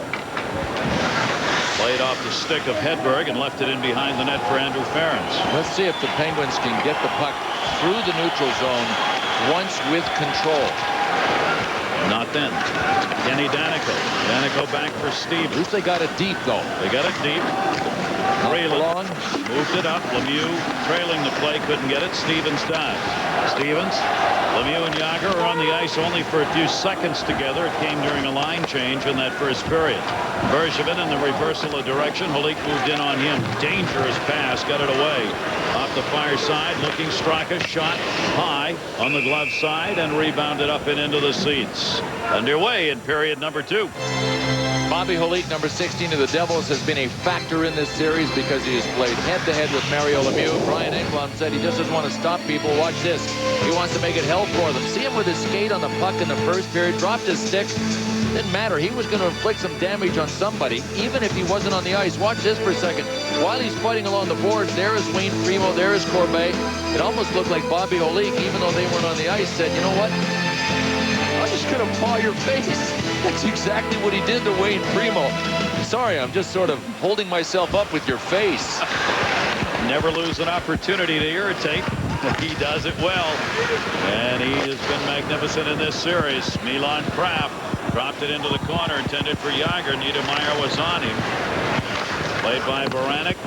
Played off the stick of Hedberg and left it in behind the net for Andrew Ference. Let's see if the Penguins can get the puck through the neutral zone once with control. Not then. Kenny Danico. Danico back for Stevens. At least they got it deep, though. They got it deep. Freeland moved it up. Lemieux trailing the play, couldn't get it. Stevens dives. Stevens, Lemieux and Jágr are on the ice only for a few seconds together. It came during a line change in that first period. Bergevin in the reversal of direction. Holik moved in on him. Dangerous pass, got it away. Off the far side, looking Straka, shot high on the glove side and rebounded up and into the seats. Underway in period number 2. Bobby Holik, number 16 of the Devils, has been a factor in this series because he has played head-to-head with Mario Lemieux. Brian Engblom said he just doesn't want to stop people. Watch this. He wants to make it hell for them. See him with his skate on the puck in the first period. Dropped his stick. Didn't matter. He was going to inflict some damage on somebody, even if he wasn't on the ice. Watch this for a second. While he's fighting along the boards, there is Wayne Primo, there is Corbet. It almost looked like Bobby Holik, even though they weren't on the ice, said, you know what? I'm just going to paw your face. That's exactly what he did to Wayne Primo. Sorry, I'm just sort of holding myself up with your face. Never lose an opportunity to irritate. He does it well. And he has been magnificent in this series. Milan Kraft dropped it into the corner, intended for Jágr. Niedermeyer was on him. Played by Baranek.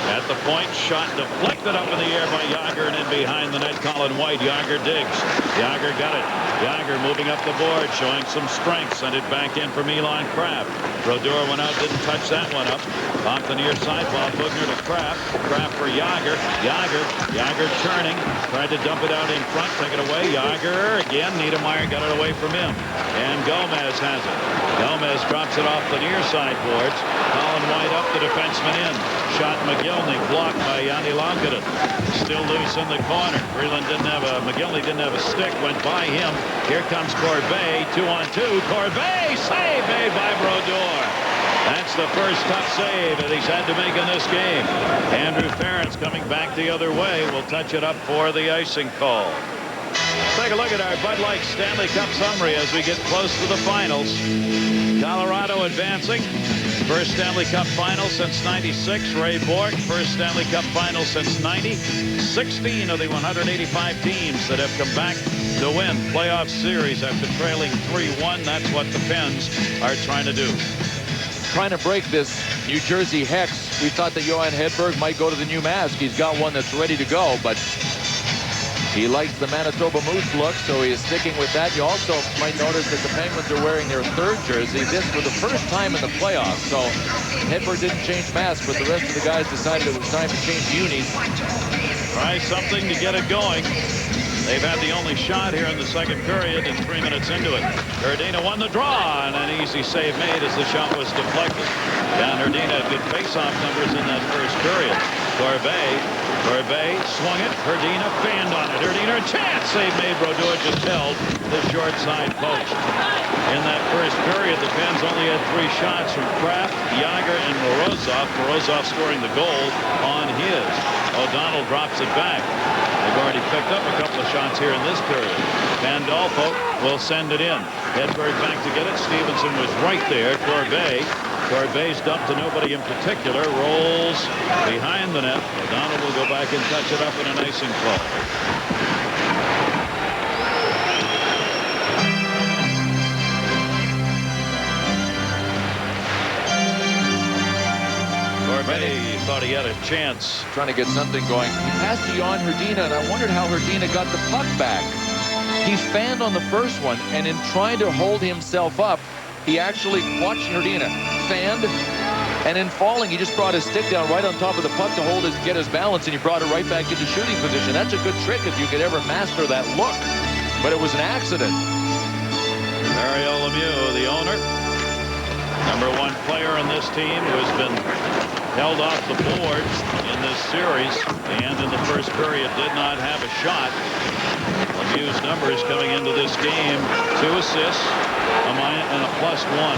At the point, shot deflected up in the air by Yager and in behind the net. Colin White. Yager digs. Yager got it. Yager moving up the board, showing some strength. Sent it back in for Milan Kraft. Brodeur went out, didn't touch that one up. Off the near side ball, Bugner to Kraft. Kraft for Yager. Yager turning. Tried to dump it out in front. Take it away. Yager again. Niedermeyer got it away from him. And Gomez has it. Gomez drops it off the near side boards. Colin White up, the defenseman in. Shot McGillney, blocked by Yanni Lankinen. Still loose in the corner. McGillney didn't have a stick, went by him. Here comes Corbeil, 2-on-2. Corbeil, save made by Brodeur. That's the first tough save that he's had to make in this game. Andrew Ferentz coming back the other way will touch it up for the icing call. Take a look at our Bud Light Stanley Cup summary as we get close to the finals. Colorado advancing. First Stanley Cup final since '96. Ray Bork, first Stanley Cup final since '90. 16 of the 185 teams that have come back to win playoff series after trailing 3-1. That's what the Pens are trying to do. Trying to break this New Jersey hex. We thought that Johan Hedberg might go to the new mask. He's got one that's ready to go, but he likes the Manitoba Moose look, so he is sticking with that. You also might notice that the Penguins are wearing their third jersey. This for the first time in the playoffs. So Hedberg didn't change masks, but the rest of the guys decided it was time to change unis. Try something to get it going. They've had the only shot here in the second period and 3 minutes into it. Herdina won the draw, and an easy save made as the shot was deflected. Down Herdina had good face-off numbers in that first period. Corbeil swung it. Herdina fanned on it. Herdina a chance. Save made. Brodeur just held the short side post. In that first period, the Pens only had 3 shots from Kraft, Yager, and Morozov. Morozov scoring the goal on his. O'Donnell drops it back. They've already picked up a couple of shots here in this period. Pandolfo will send it in. Hedberg back to get it. Stevenson was right there. Corbeil's dumped to nobody in particular. Rolls behind the net. O'Donnell will go back and touch it up in an icing call. Corbeil thought he had a chance. Trying to get something going. He passed to Jan Herdina, and I wondered how Herdina got the puck back. He fanned on the first one, and in trying to hold himself up, he actually watched Herdina fanned, and in falling, he just brought his stick down right on top of the puck to get his balance, and he brought it right back into shooting position. That's a good trick if you could ever master that look, but it was an accident. Mario Lemieux, the owner, #1 player in this team, who has been held off the boards in this series, and in the first period did not have a shot. Lemieux's numbers coming into this game: 2 assists, and a +1.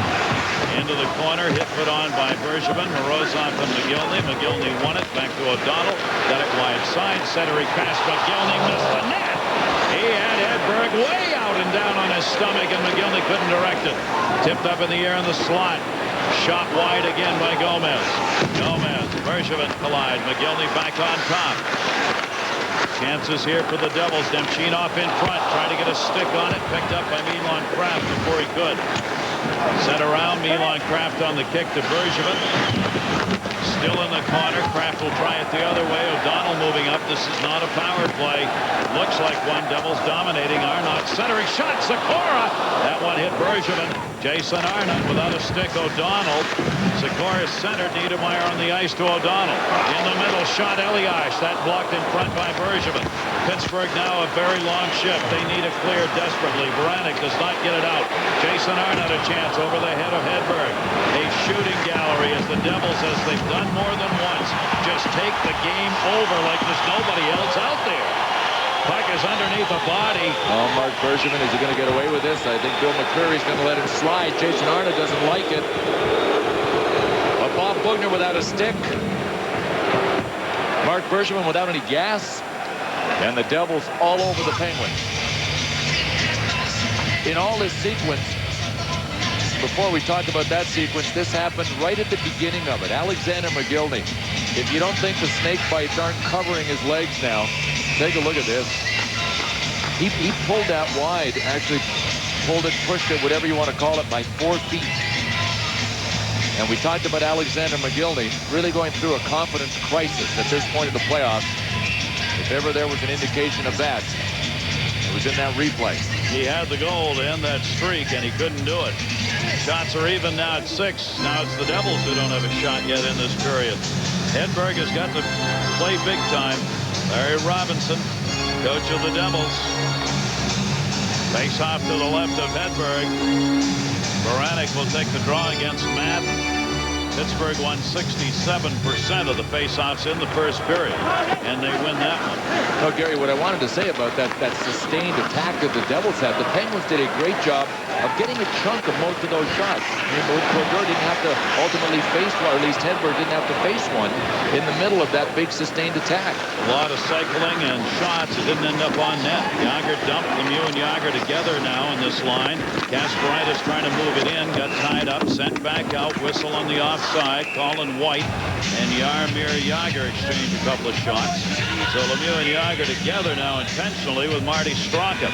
Into the corner, hit put on by Bergevin. Morozov and McGillney. McGillney won it, back to O'Donnell. Got it wide side, centering pass. McGillney missed the net. He had Hedberg way out and down on his stomach, and McGillney couldn't direct it. Tipped up in the air in the slot. Shot wide again by Gomez. Bergevin collide. McGillney back on top. Chances here for the Devils. Demchinov in front, trying to get a stick on it. Picked up by Milan Kraft before he could. Set around. Milan Kraft on the kick to Bergevin. Still in the corner. Kraft will try it the other way. O'Donnell moving up. This is not a power play. Looks like one. Devils dominating. Arnott centering shot. Sikora. That one hit Bergevin. Jason Arnott without a stick. O'Donnell. Sikora centered. Niedermeyer on the ice to O'Donnell. In the middle, shot Elias. That blocked in front by Bergevin. Pittsburgh now a very long shift. They need a clear desperately. Baranek does not get it out. Jason Arnott a chance over the head of Hedberg. A shooting gallery as the Devils, as they've done more than once, just take the game over like there's nobody else out there. Puck is underneath the body. Oh, Mark Bergevin, is he going to get away with this? I think Bill McCreary's going to let him slide. Jason Arnott doesn't like it. But Bob Bugner without a stick. Mark Bergevin without any gas. And the Devils all over the Penguins. In all this sequence, before we talk about that sequence, this happened right at the beginning of it. Alexander McGillney. If you don't think the snake bites aren't covering his legs now, take a look at this. He pulled that wide, actually pulled it, pushed it, whatever you want to call it, by 4 feet. And we talked about Alexander McGillney really going through a confidence crisis at this point of the playoffs. If ever there was an indication of that, it was in that replay. He had the goal to end that streak, and he couldn't do it. Shots are even now at 6. Now it's the Devils who don't have a shot yet in this period. Hedberg has got to play big time. Larry Robinson, coach of the Devils. Face off to the left of Hedberg. Baranek will take the draw against Matt. Pittsburgh won 67% of the faceoffs in the first period, and they win that one. No, Gary, what I wanted to say about that sustained attack that the Devils had, the Penguins did a great job of getting a chunk of most of those shots. I mean, Brodeur didn't have to ultimately face one, or at least Hedberg didn't have to face one in the middle of that big sustained attack. A lot of cycling and shots. It didn't end up on net. Yager dumped Lemieux and Yager together now in this line. Kasparaitis trying to move it in, got tied up, sent back out, whistle on the offside. Colin White and Jaromir Jagr exchange a couple of shots. So Lemieux and Jagr together now intentionally with Marty Straka.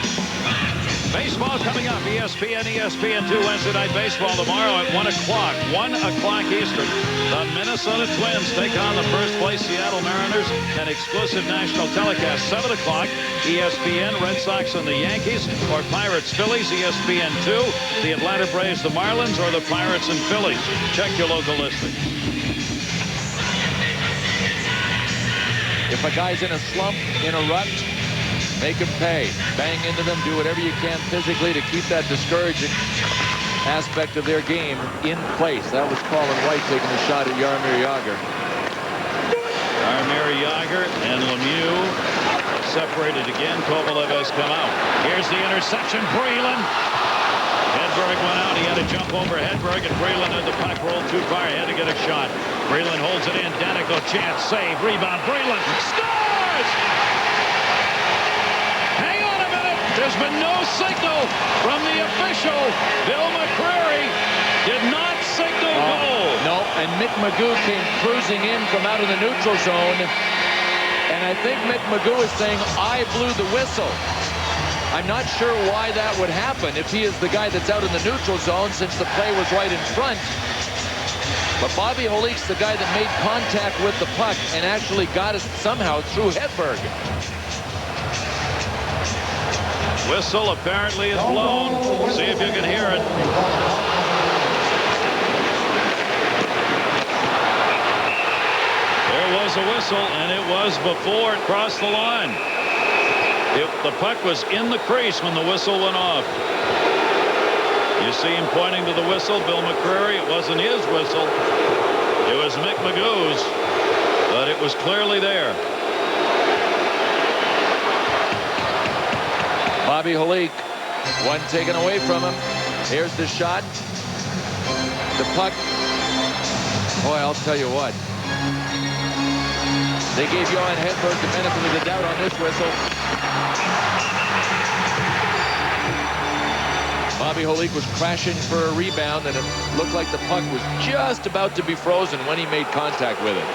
Baseball coming up. ESPN 2 Wednesday Night Baseball tomorrow at 1 o'clock. 1 o'clock Eastern. The Minnesota Twins take on the first place Seattle Mariners. An exclusive national telecast. 7 o'clock ESPN, Red Sox and the Yankees, or Pirates Phillies. ESPN 2. The Atlanta Braves, the Marlins, or the Pirates and Phillies. Check your local listing. If a guy's in a slump, in a rut, make him pay. Bang into them. Do whatever you can physically to keep that discouraging aspect of their game in place. That was Colin White taking a shot at Jaromir Jagr. Jaromir Jagr and Lemieux separated again. Kovalev has come out. Here's the interception. Breland. Hedberg went out. He had to jump over Hedberg, and Breland had the puck rolled too far. He had to get a shot. Breland holds it in. Danico, chance, save, rebound. Breland scores! Hang on a minute. There's been no signal from the official. Bill McCreary did not signal goal. No, and Mick Magoo came cruising in from out of the neutral zone. And I think Mick Magoo is saying, I blew the whistle. I'm not sure why that would happen if he is the guy that's out in the neutral zone, since the play was right in front. But Bobby Holik's the guy that made contact with the puck and actually got it somehow through Hedberg. Whistle apparently is blown. See if you can hear it. There was a whistle, and it was before it crossed the line. The puck was in the crease when the whistle went off. You see him pointing to the whistle. Bill McCreary, it wasn't his whistle. It was Mick Magoo's, but it was clearly there. Bobby Holik, one taken away from him. Here's the shot. The puck. Boy, I'll tell you what. They gave Johan Hedberg the benefit of the doubt on this whistle. Bobby Holik was crashing for a rebound, and it looked like the puck was just about to be frozen when he made contact with it.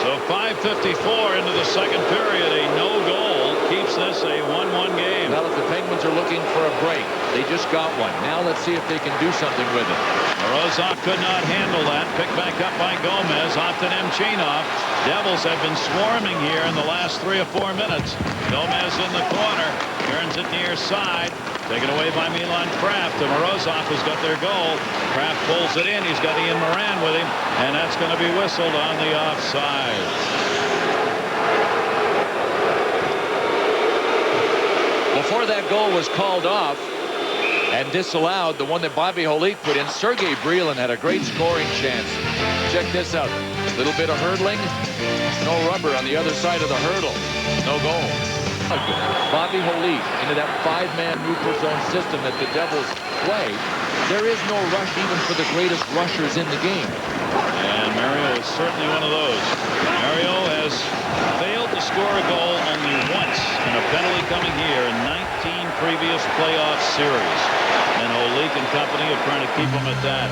So 5:54 into the second period. A no goal keeps this a 1-1 game. Well, if the Penguins are looking for a break, they just got one. Now let's see if they can do something with it. Morozov could not handle that. Picked back up by Gomez. Off to Nemchinov. Devils have been swarming here in the last 3 or 4 minutes. Gomez in the corner. Turns it near side. Taken away by Milan Kraft. To Morozov, who's got their goal. Kraft pulls it in. He's got Ian Moran with him. And that's going to be whistled on the offside. Before that goal was called off and disallowed, the one that Bobby Holik put in, Sergei Breland had a great scoring chance. Check this out. A little bit of hurdling. No rubber on the other side of the hurdle. No goal. Bobby Holik into that 5-man neutral zone system that the Devils play. There is no rush even for the greatest rushers in the game. And Mario is certainly one of those. Mario has failed to score a goal only once in a penalty coming here in 19 previous playoff series. And Holik and company are trying to keep him at that.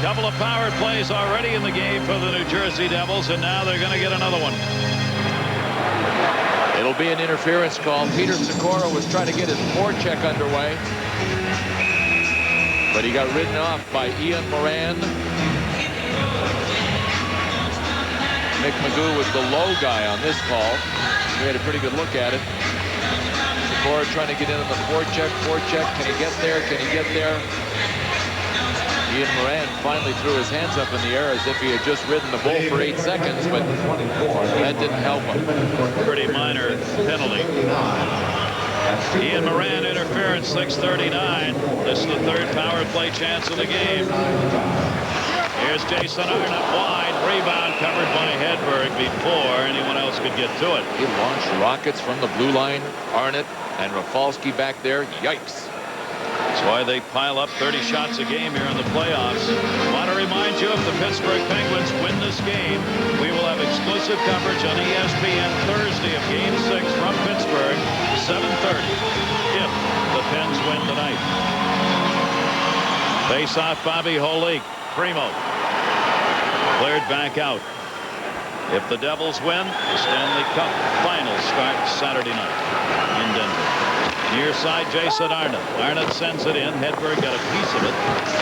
Couple of power plays already in the game for the New Jersey Devils, and now they're going to get another one. It'll be an interference call. Peter Sikora was trying to get his forecheck underway, but he got ridden off by Ian Moran Mick Magoo was the low guy on this call. We had a pretty good look at it. Sikora trying to get in on the forecheck. Can he get there? Can he get there? Ian Moran finally threw his hands up in the air as if he had just ridden the bull for 8 seconds, but that didn't help him. Pretty minor penalty. Ian Moran interference, 6:39. This is the third power play chance of the game. Here's Jason Arnott wide. Rebound covered by Hedberg before anyone else could get to it. He launched rockets from the blue line. Arnott and Rafalski back there. Yikes. That's why they pile up 30 shots a game here in the playoffs. Want to remind you, if the Pittsburgh Penguins win this game, we will have exclusive coverage on ESPN Thursday of Game 6 from Pittsburgh, 7:30, if the Pens win tonight. Face-off, Bobby Holik. Primo. Cleared back out. If the Devils win, the Stanley Cup Finals start Saturday night in Denver. Near side, Jason Arnott. Arnott sends it in. Hedberg got a piece of it.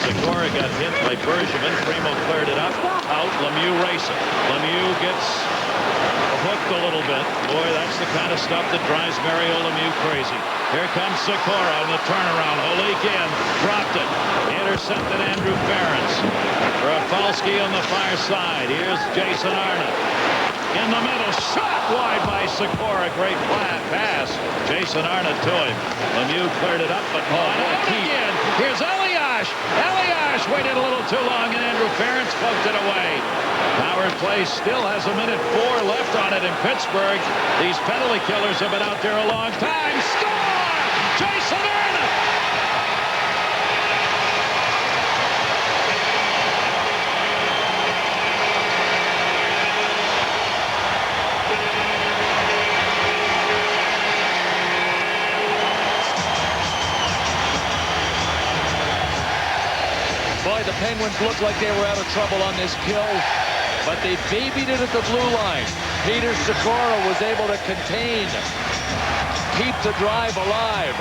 Sikora got hit by Bergevin. Primo cleared it up. Out. Lemieux racing. Lemieux gets hooked a little bit. Boy, that's the kind of stuff that drives Mario Lemieux crazy. Here comes Sikora on the turnaround. Holik in. Dropped it. Intercepted Andrew Ference. Rafalski on the far side. Here's Jason Arnott. In the middle, shot wide by Sikora. Great flat pass. Jason Arnott to him. Lemieux cleared it up, but out again. Here's Elias. Elias waited a little too long, and Andrew Ference poked it away. Power play still has 1:04 left on it in Pittsburgh. These penalty killers have been out there a long time. Score! Jason Arnott! Boy, the Penguins looked like they were out of trouble on this kill, but they babied it at the blue line. Peter Sikora was able to contain, keep the drive alive.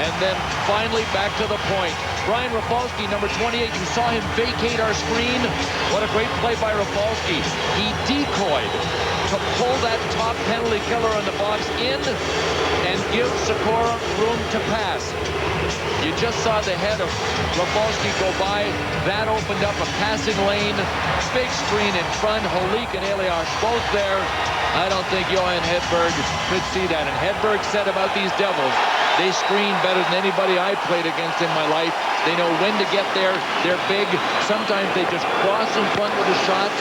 And then finally back to the point. Brian Rafalski, number 28, you saw him vacate our screen. What a great play by Rafalski. He decoyed to pull that top penalty killer in the box in and give Sikora room to pass. You just saw the head of Rafalski go by. That opened up a passing lane. Big screen in front. Holik and Elias both there. I don't think Johan Hedberg could see that. And Hedberg said about these Devils, they screen better than anybody I've played against in my life. They know when to get there. They're big. Sometimes they just cross in front with a shot.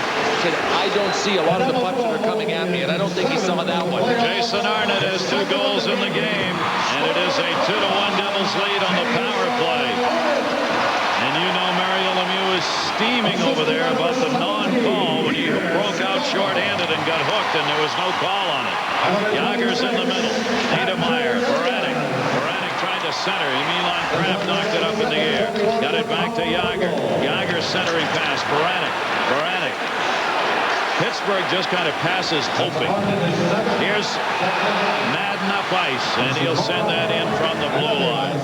Said, I don't see a lot of the pucks that are coming at me, and I don't think he saw that one. Jason Arnott has 2 goals in the game, and it is a 2-1 Devils lead on the power play. And you know Mario Lemieux is steaming over there about the non-call when he broke out short-handed and got hooked, and there was no call on it. Yager's in the middle. Niedermeyer, Baranek. Baranek tried to center. Milan Kraft knocked it up in the air. Got it back to Yager. Yager's centering pass. Baranek. Baranek. Pittsburgh just kind of passes hoping. Here's Madden up ice, and he'll send that in from the blue line.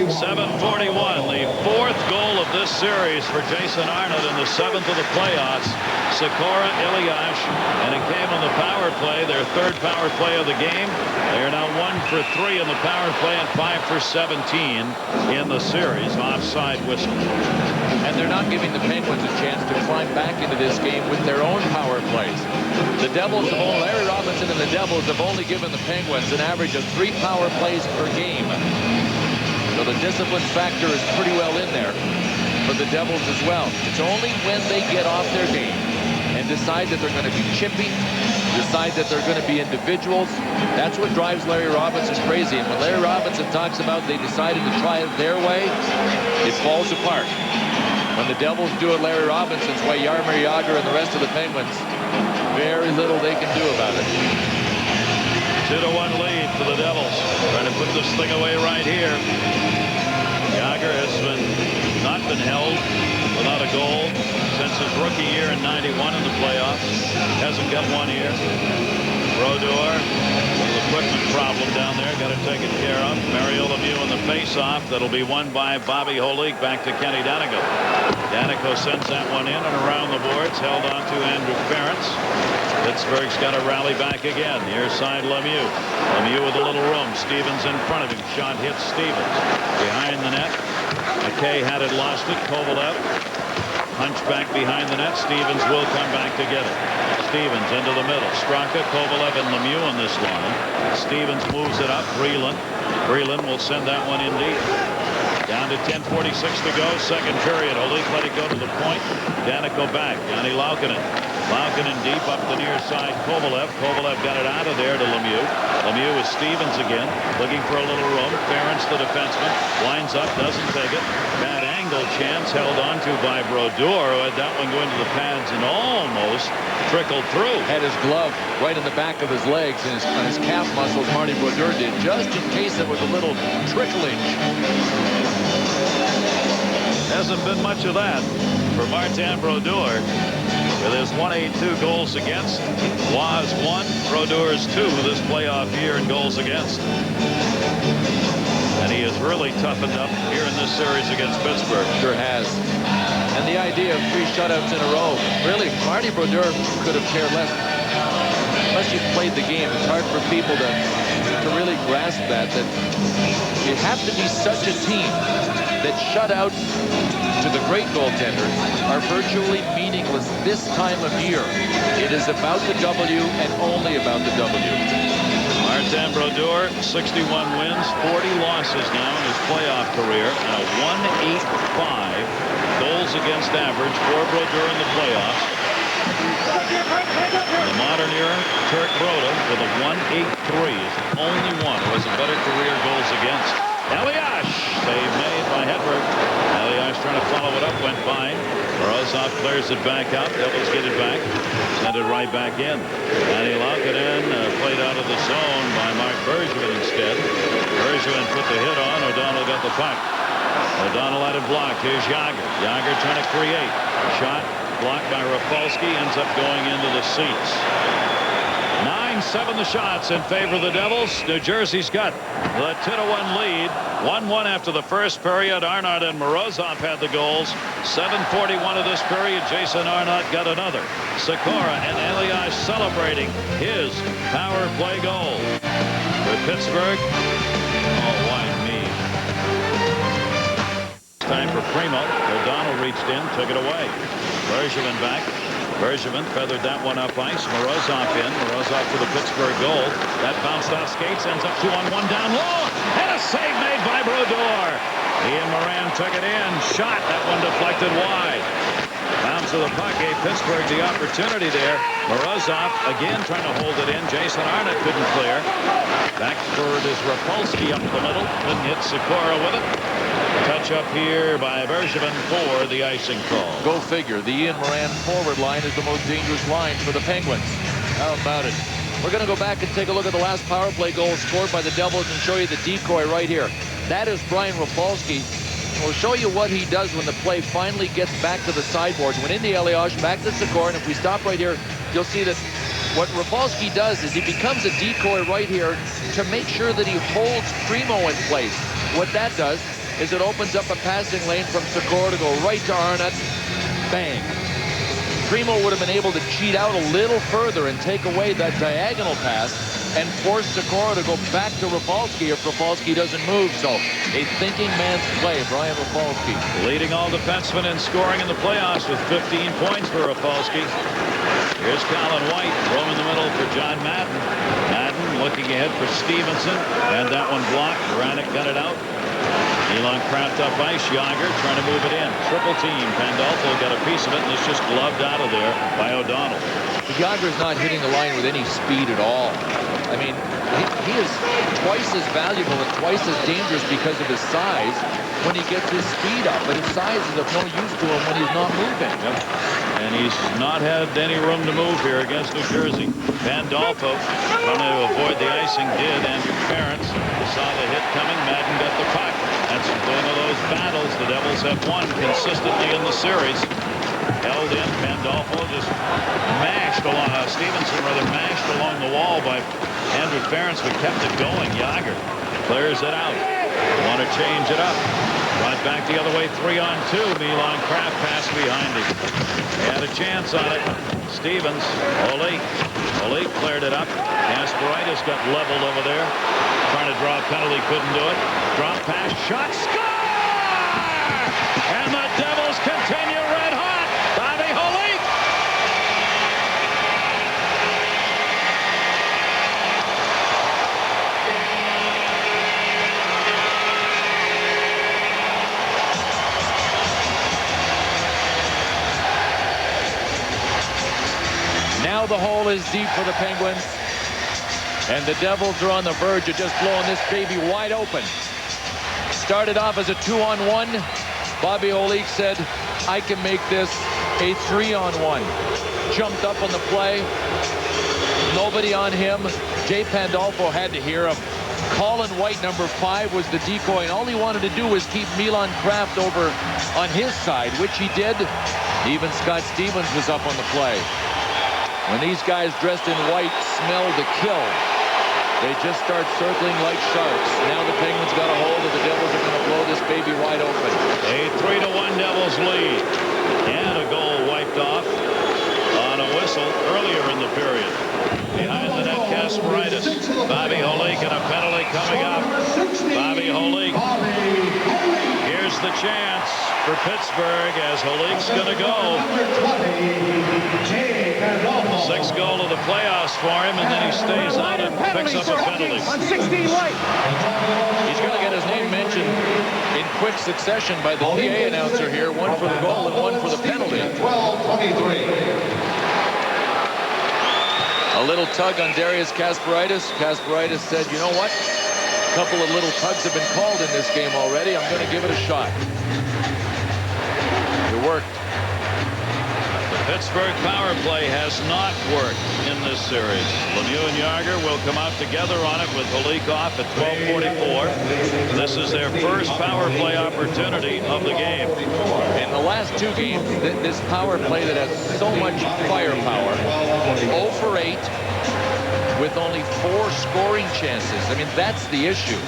7:41, the 4th goal of this series for Jason Arnott in the 7th of the playoffs. Sikora, Elias, and it came on the power play, their 3rd power play of the game. They are now 1 for 3 in the power play and 5 for 17 in the series. Offside whistle. And they're not giving the Penguins a chance to climb back into this game with their own power plays. The Devils have only, Larry Robinson and the Devils have only given the Penguins an average of 3 power plays per game. So the discipline factor is pretty well in there for the Devils as well. It's only when they get off their game and decide that they're going to be chippy, decide that they're going to be individuals. That's what drives Larry Robinson crazy. And when Larry Robinson talks about they decided to try it their way, it falls apart. When the Devils do it Larry Robinson's way, Jaromir Jagr and the rest of the Penguins, very little they can do about it. 2-1 lead for the Devils. Trying to put this thing away right here. Jagr has not been held without a goal since his rookie year in '91 in the playoffs. Hasn't got one here. Brodeur, one of the equipment problem down there. Got it taken care of. Mario Lemieux in the face-off. That'll be won by Bobby Holik. Back to Kenny Danico. Danico sends that one in and around the boards. Held on to Andrew Ferentz. Pittsburgh's got to rally back again. Near side Lemieux. Lemieux with a little room. Stevens in front of him. Shot hits Stevens. Behind the net. McKay had it, lost it. Kovalev. Hunchback behind the net. Stevens will come back to get it. Stevens into the middle. Straka, Kovalev, and Lemieux on this line. Stevens moves it up. Breland. Breland will send that one in deep. Down to 10:46 to go. Second period. Holik let it go to the point. Danico back. Yanni Laukkanen. Laukkanen deep up the near side. Kovalev. Kovalev got it out of there to Lemieux. Lemieux with Stevens again. Looking for a little room. Ferentz, the defenseman. Winds up. Doesn't take it. Bad angle chance held on to by Brodeur, who had that one go into the pads and almost trickled through. Had his glove right in the back of his legs and on his calf muscles. Marty Brodeur did, just in case it was a little trickling. Hasn't been much of that for Martin Brodeur. With his 182 goals against, was 1, Brodeur's 2 this playoff year in goals against. And he has really toughened up here in this series against Pittsburgh. Sure has. And the idea of 3 shutouts in a row, really, Marty Brodeur could have cared less. Unless you've played the game, it's hard for people to really grasp that you have to be such a team that shutouts to the great goaltenders are virtually meaningless this time of year. It is about the W and only about the W. Martin Brodeur, 61 wins, 40 losses now in his playoff career, and a 1.85 goals against average for Brodeur in the playoffs. In the modern era, Turk Broda with a 1.83 is the only one who has a better career goals against. Elias, save made by Hedberg. Elias trying to follow it up, went by. Morozov clears it back out. Devils get it back. Send it right back in. Yanni Laukkanen played out of the zone by Mark Bergevin instead. Bergevin put the hit on. O'Donnell got the puck. O'Donnell had it blocked. Here's Jagr. Jagr trying to create. Shot blocked by Rafalski. Ends up going into the seats. 9-7 the shots in favor of the Devils. New Jersey's got the 2-1 lead. 1-1 after the first period. Arnott and Morozov had the goals. 7:41 of this period. Jason Arnott got another. Sikora and Elias celebrating his power play goal. For Pittsburgh. Oh, why me? Time for Primo. O'Donnell reached in, took it away. Bergevin back. Bergevin feathered that one up ice. Morozov in. Morozov to the Pittsburgh goal. That bounced off skates. Ends up 2-on-1 down low. And a save made by Brodeur. Ian Moran took it in. Shot. That one deflected wide. Bounce of the puck gave Pittsburgh the opportunity there. Morozov again trying to hold it in. Jason Arnott couldn't clear. Back for this Rafalski up the middle. Couldn't hit Sikora with it. Touch up here by Bergevin for the icing call. Go figure. The Ian Moran forward line is the most dangerous line for the Penguins. How about it? We're going to go back and take a look at the last power play goal scored by the Devils and show you the decoy right here. That is Brian Rafalski. We'll show you what he does when the play finally gets back to the sideboards. When in the Elias, back to Sikora, and if we stop right here, you'll see that what Rafalski does is he becomes a decoy right here to make sure that he holds Primo in place. What that does is it opens up a passing lane from Sikora to go right to Arnott. Bang. Primo would have been able to cheat out a little further and take away that diagonal pass and force Sikora to go back to Rafalski if Rafalski doesn't move. So a thinking man's play, Brian Rafalski. Leading all defensemen in scoring in the playoffs with 15 points for Rafalski. Here's Colin White. Room in the middle for John Madden. Madden looking ahead for Stevenson. And that one blocked. Ranik got it out. Elon cramped up ice. Jagr trying to move it in. Triple team. Pandolfo got a piece of it, and it's just gloved out of there by O'Donnell. Jagr's not hitting the line with any speed at all. I mean, he is twice as valuable and twice as dangerous because of his size when he gets his speed up. But his size is of no use to him when he's not moving. Yep. And he's not had any room to move here against New Jersey. Pandolfo trying to avoid the icing did. Andrew Ferentz saw the hit coming. Madden got the puck. That's one of those battles the Devils have won consistently in the series. Held in. Pandolfo just mashed along. Stevenson rather mashed along the wall by Andrew Ferentz, but kept it going. Yager clears it out. Want to change it up. Right back the other way, 3-on-2. Milan Kraft pass behind him. He had a chance on it. Stevens, Olik cleared it up. Kasparaitis got leveled over there. Trying to draw a penalty, couldn't do it. Drop pass, shot, score! And the Devils continue red hot. Bobby Olik. Now the hole is deep for the Penguins. And the Devils are on the verge of just blowing this baby wide open. Started off as a 2-on-1. Bobby Olik said, I can make this a 3-on-1. Jumped up on the play. Nobody on him. Jay Pandolfo had to hear him. Colin White, number 5, was the decoy, and all he wanted to do was keep Milan Kraft over on his side, which he did. Even Scott Stevens was up on the play. When these guys dressed in white smell the kill, they just start circling like sharks. Now the Penguins got a hold of the Devils are going to blow this baby wide open. A 3-1 Devils lead. And a goal wiped off on a whistle earlier in the period. Behind the net, Kasparaitis. Bobby Olik and a penalty coming up. Bobby Olik. Here's the chance for Pittsburgh as Olik's going to go. 6th goal of the playoffs for him, and then he stays out and picks up a penalty. On 16 right. He's going to get his name mentioned in quick succession by the PA announcer here. One for the goal and one for the penalty. A little tug on Darius Kasparaitis. Kasparaitis said, you know what? A couple of little tugs have been called in this game already. I'm going to give it a shot. It worked. The Pittsburgh power play has not worked in this series. Lemieux and Yager will come out together on it with Olik off at 12:44. This is their first power play opportunity of the game. In the last 2 games, this power play that has so much firepower, 0 for 8 with only 4 scoring chances. I mean, that's the issue.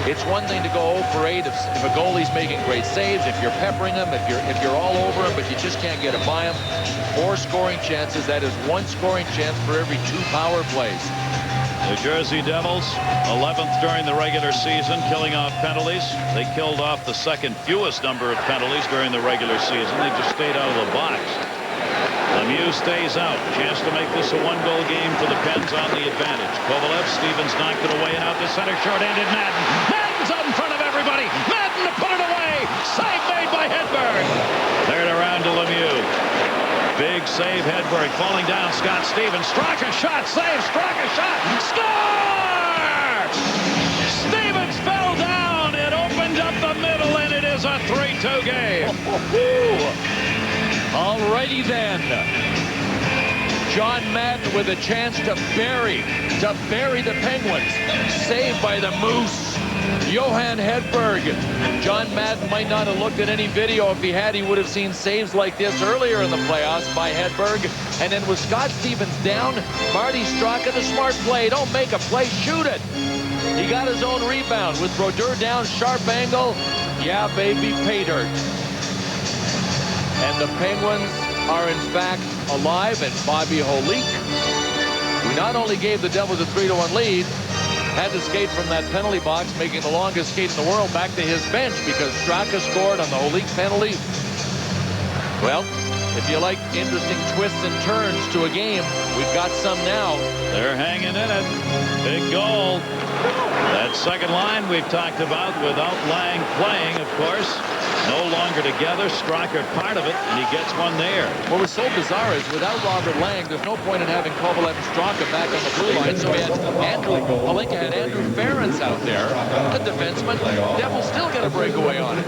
It's one thing to go 0 for 8 if a goalie's making great saves, if you're peppering him, if you're all over him, but you just can't get it by him. 4 scoring chances, that is 1 scoring chance for every 2 power plays. The Jersey Devils, 11th during the regular season, killing off penalties. They killed off the 2nd fewest number of penalties during the regular season. They just stayed out of the box. Lemieux stays out. Chance to make this a 1-goal game for the Pens on the advantage. Kovalev, Stevens knocked it away and out to center. Short-handed Madden. Madden's out in front of everybody. Madden to put it away. Save made by Hedberg. Cleared around to Lemieux. Big save, Hedberg. Falling down, Scott Stevens. Straka shot. Save. Straka shot. Score! Stevens fell down. It opened up the middle, and it is a 3-2 game. Alrighty then. John Madden with a chance to bury the Penguins. Saved by the Moose. Johan Hedberg. John Madden might not have looked at any video. If he had, he would have seen saves like this earlier in the playoffs by Hedberg. And then with Scott Stevens down, Marty Straka, the smart play. Don't make a play, shoot it. He got his own rebound with Brodeur down, sharp angle. Yeah, baby, pay dirt. And the Penguins are in fact alive, and Bobby Olik, who not only gave the Devils a 3-1 lead, had to skate from that penalty box, making the longest skate in the world, back to his bench because Straka scored on the Olik penalty. Well, if you like interesting twists and turns to a game, we've got some now. They're hanging in it. Big goal. That second line we've talked about without Lang playing, of course. No longer together. Straka part of it, and he gets one there. What was so bizarre is without Robert Lang, there's no point in having Kovalev and Straka back on the blue line. So we had Palinka had Andrew Ferentz out there, a defenseman. Devils still got a breakaway on it.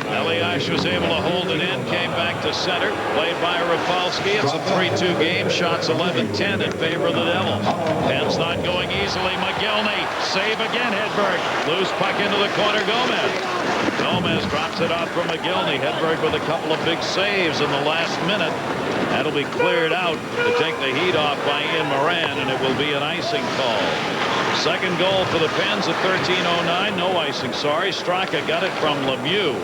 Eliash was able to hold it in, came back to center, played by Rafalski. It's a 3-2 game. Shots 11-10 in favor of the Devils. Pens not going easily. McGillney, save again. Hedberg, loose puck into the corner. Gomez drops it off from McGillney. Hedberg with a couple of big saves in the last minute. That'll be cleared out to take the heat off by Ian Moran, and it will be an icing call. Second goal for the Pens at 13:09. No icing, sorry. Straka got it from Lemieux.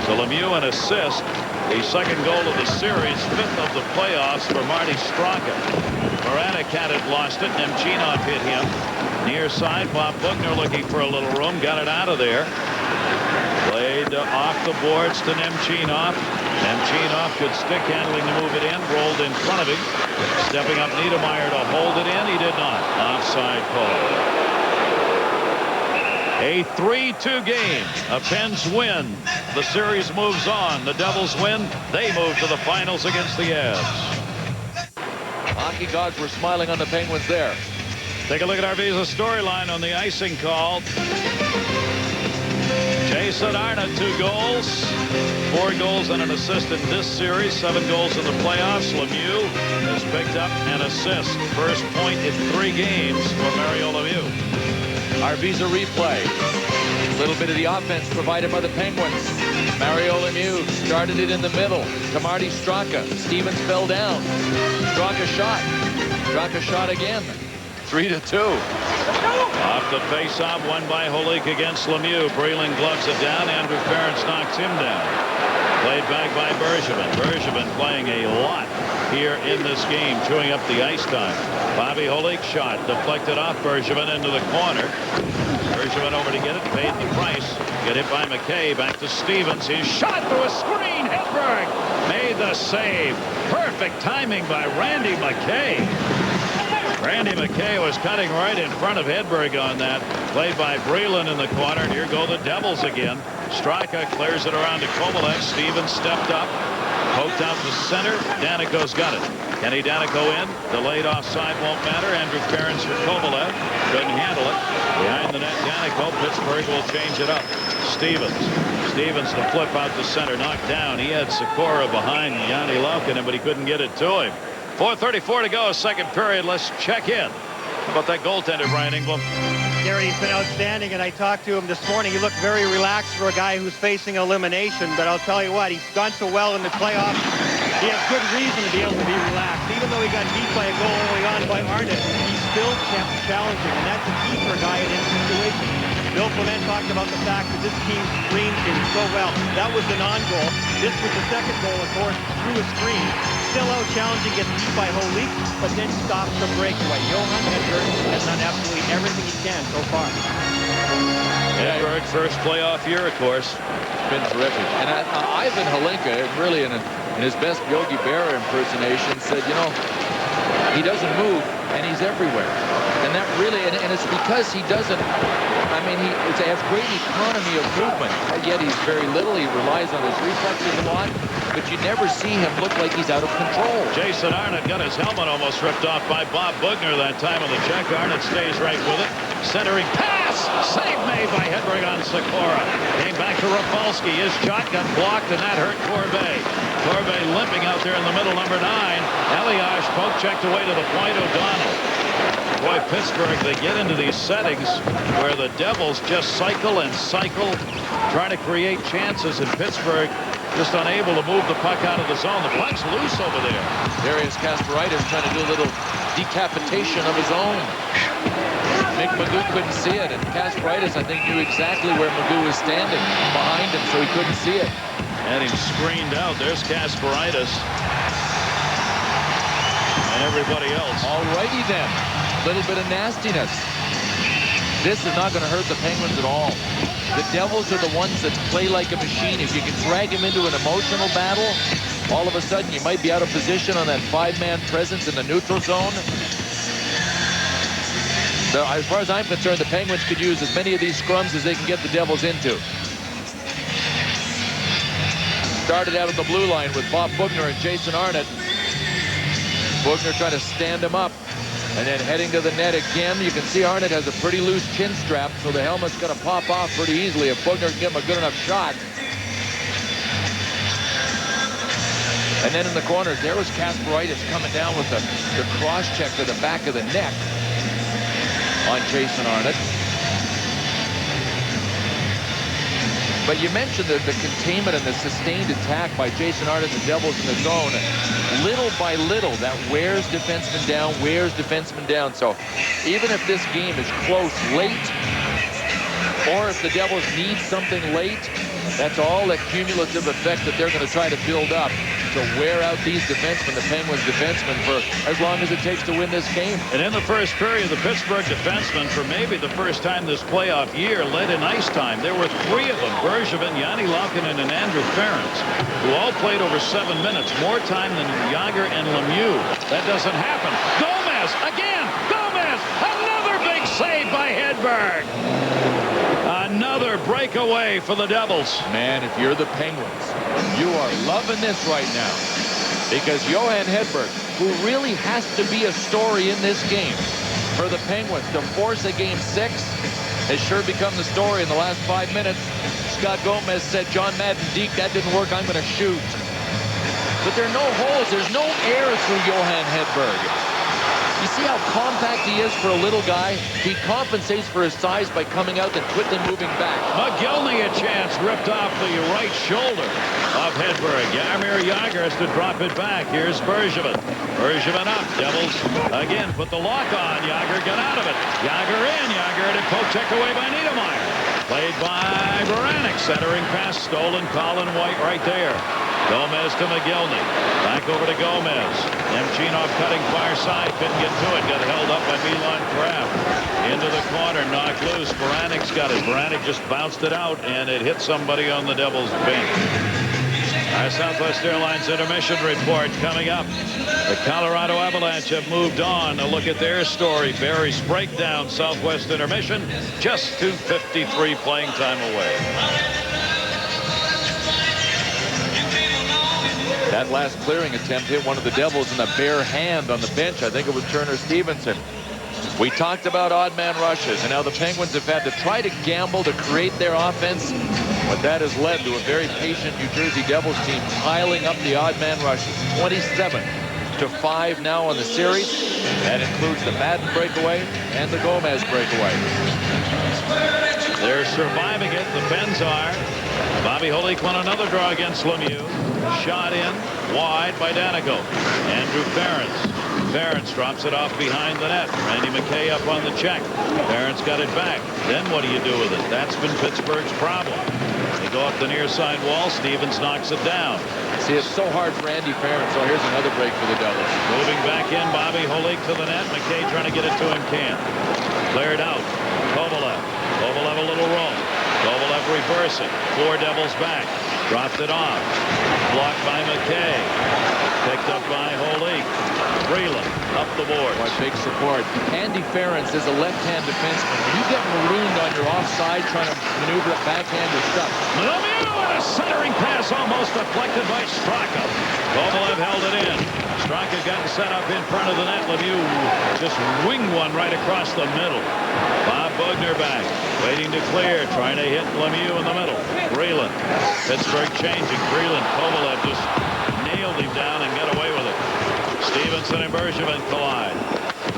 So Lemieux an assist. The second goal of the series, 5th of the playoffs for Marty Straka. Moranek had it, lost it. Nemchinov hit him. Near side, Bob Bugner looking for a little room. Got it out of there. Played off the boards to Nemchinov. Nemchinov could stick handling to move it in. Rolled in front of him. Stepping up Niedermeyer to hold it in. He did not. Offside call. A 3-2 game. A Pens win. The series moves on. The Devils win. They move to the finals against the Avs. Hockey gods were smiling on the Penguins there. Take a look at our Visa storyline on the icing call. Jason Arnott, 2 goals. 4 goals and an assist in this series. 7 goals in the playoffs. Lemieux has picked up an assist. First point in 3 games for Mario Lemieux. Our Visa replay. A little bit of the offense provided by the Penguins. Mario Lemieux started it in the middle to Marty Straka. Stevens fell down. Straka shot. Straka shot again. 3-2. Off the face-off, won by Holik against Lemieux. Breland gloves it down. Andrew Ference knocks him down. Played back by Bergevin. Bergevin playing a lot here in this game, chewing up the ice time. Bobby Holik shot, deflected off Bergevin into the corner. Bergevin over to get it, paid the price. Get hit by McKay, back to Stevens. His shot through a screen. Hedberg made the save. Perfect timing by Randy McKay. Randy McKay was cutting right in front of Hedberg on that. Played by Breland in the corner, and here go the Devils again. Straka clears it around to Kovalev. Stevens stepped up, poked out the center. Danico's got it. Kenny Danico in. Delayed offside won't matter. Andrew Ference for Kovalev. Couldn't handle it. Behind the net, Danico. Pittsburgh will change it up. Stevens. Stevens to flip out the center. Knocked down. He had Sikora behind Yanni Laukkanen, but he couldn't get it to him. 4:34 to go, second period. Let's check in. How about that goaltender, Brian Engblom? Gary, he's been outstanding, and I talked to him this morning. He looked very relaxed for a guy who's facing elimination, but I'll tell you what, he's done so well in the playoffs. He has good reason to be able to be relaxed. Even though he got beat by a goal early on by Arnott, he still kept challenging, and that's a key for a guy in this situation. Bill Clement talked about the fact that this team screened him so well. That was the non-goal. This was the second goal, of course, through a screen. Still out challenging, gets beat by Holik, but then stops the breakaway. Johan Hedberg has done absolutely everything he can so far. Hedberg, first playoff year, of course. It's been terrific. And Ivan Holinka, really in his best Yogi Berra impersonation, said, you know, he doesn't move, and he's everywhere. And that really, and it's because he doesn't, I mean, he has great economy of movement, yet he's very little. He relies on his reflexes a lot, but you never see him look like he's out of control. Jason Arnott got his helmet almost ripped off by Bob Bugner that time on the check. Arnott stays right with it. Centering pass! Save made by Hedberg on Sikora. Came back to Rafalski. His shot got blocked, and that hurt Corbet. Corbet limping out there in the middle, number 9. Elias poke checked away to the point. O'Donnell. Boy, Pittsburgh, they get into these settings where the Devils just cycle and cycle, trying to create chances, and Pittsburgh just unable to move the puck out of the zone. The puck's loose over there. There is Kasparaitis trying to do a little decapitation of his own. Mick Magoo couldn't see it, and Kasparaitis, I think, knew exactly where Magoo was standing behind him, so he couldn't see it. And him screened out. There's Kasparaitis. And everybody else. All righty then. Little bit of nastiness. This is not going to hurt the Penguins at all. The Devils are the ones that play like a machine. If you can drag them into an emotional battle, all of a sudden you might be out of position on that 5-man presence in the neutral zone. So as far as I'm concerned, the Penguins could use as many of these scrums as they can get the Devils into. Started out at the blue line with Bob Bugner and Jason Arnott. Bugner trying to stand him up. And then heading to the net again. You can see Arnott has a pretty loose chin strap, so the helmet's going to pop off pretty easily if Bugner can give him a good enough shot. And then in the corners, there was Kasparaitis coming down with the cross-check to the back of the neck on Jason Arnott. But you mentioned the containment and the sustained attack by Jason Arnott and the Devils in the zone. Little by little, that wears defensemen down, So even if this game is close late, or if the Devils need something late, that's all that cumulative effect that they're going to try to build up to wear out these defensemen, the Penguins defensemen, for as long as it takes to win this game. And in the first period, the Pittsburgh defensemen, for maybe the first time this playoff year, led in ice time. There were 3 of them, Bergevin, Yanni Laukkanen, and Andrew Ference, who all played over 7 minutes, more time than Jágr and Lemieux. That doesn't happen. Gomez, again! Gomez! Another big save by Hedberg! Another breakaway for the Devils. Man, if you're the Penguins, you are loving this right now. Because Johan Hedberg, who really has to be a story in this game, for the Penguins to force a game 6, has sure become the story in the last 5 minutes. Scott Gomez said, John Madden, Deke, that didn't work, I'm going to shoot. But there are no holes, there's no air through Johan Hedberg. You see how compact he is for a little guy? He compensates for his size by coming out and quickly moving back. McGillney a chance, ripped off the right shoulder of Hedberg. Jaromir Jágr has to drop it back. Here's Bergevin. Bergevin up. Devils again put the lock on. Jágr got out of it. Jágr in. Jágr had a poke check away by Niedermayer. Played by Baranek. Centering pass stolen. Colin White right there. Gomez to McGillney. Back over to Gomez. Nemchinov cutting far side. Couldn't get to it. Got held up by Milan Kraft. Into the corner. Knocked loose. Baranek's got it. Baranek just bounced it out, and it hit somebody on the Devils bench. Our Southwest Airlines intermission report coming up. The Colorado Avalanche have moved on. A look at their story. Barry's breakdown. Southwest intermission. Just 2:53 playing time away. That last clearing attempt hit one of the Devils in the bare hand on the bench. I think it was Turner Stevenson. We talked about odd man rushes, and now the Penguins have had to try to gamble to create their offense, but that has led to a very patient New Jersey Devils team piling up the odd man rushes. 27-5 now on the series. That includes the Madden breakaway and the Gomez breakaway. They're surviving it. The Pens are. Bobby Holik won another draw against Lemieux. Shot in wide by Danico. Andrew Ference. Ference drops it off behind the net. Randy McKay up on the check. Ference got it back. Then what do you do with it? That's been Pittsburgh's problem. They go up the near side wall. Stevens knocks it down. See, it's so hard for Andy Ference. So here's another break for the Devils. Moving back in, Bobby Holik to the net. McKay trying to get it to him. Can't. Cleared out. Kovalev. Kovalev a little roll. Kovalev reversing. 4 Devils back. Dropped it off. Blocked by McKay. Picked up by Holik. Freeland up the boards. What big support. Andy Ference is a left-hand defenseman. When you get marooned on your offside trying to maneuver a backhand or stuff. Lemieux and a centering pass almost deflected by Straka. Kovalev held it in. Straka got set up in front of the net. Lemieux just winged one right across the middle. Bob Bugner back. Waiting to clear. Trying to hit Lemieux in the middle. Freeland. Pittsburgh changing. Freeland. Kovalev just nailed him down and got away with it. Stevenson and Bergevin collide.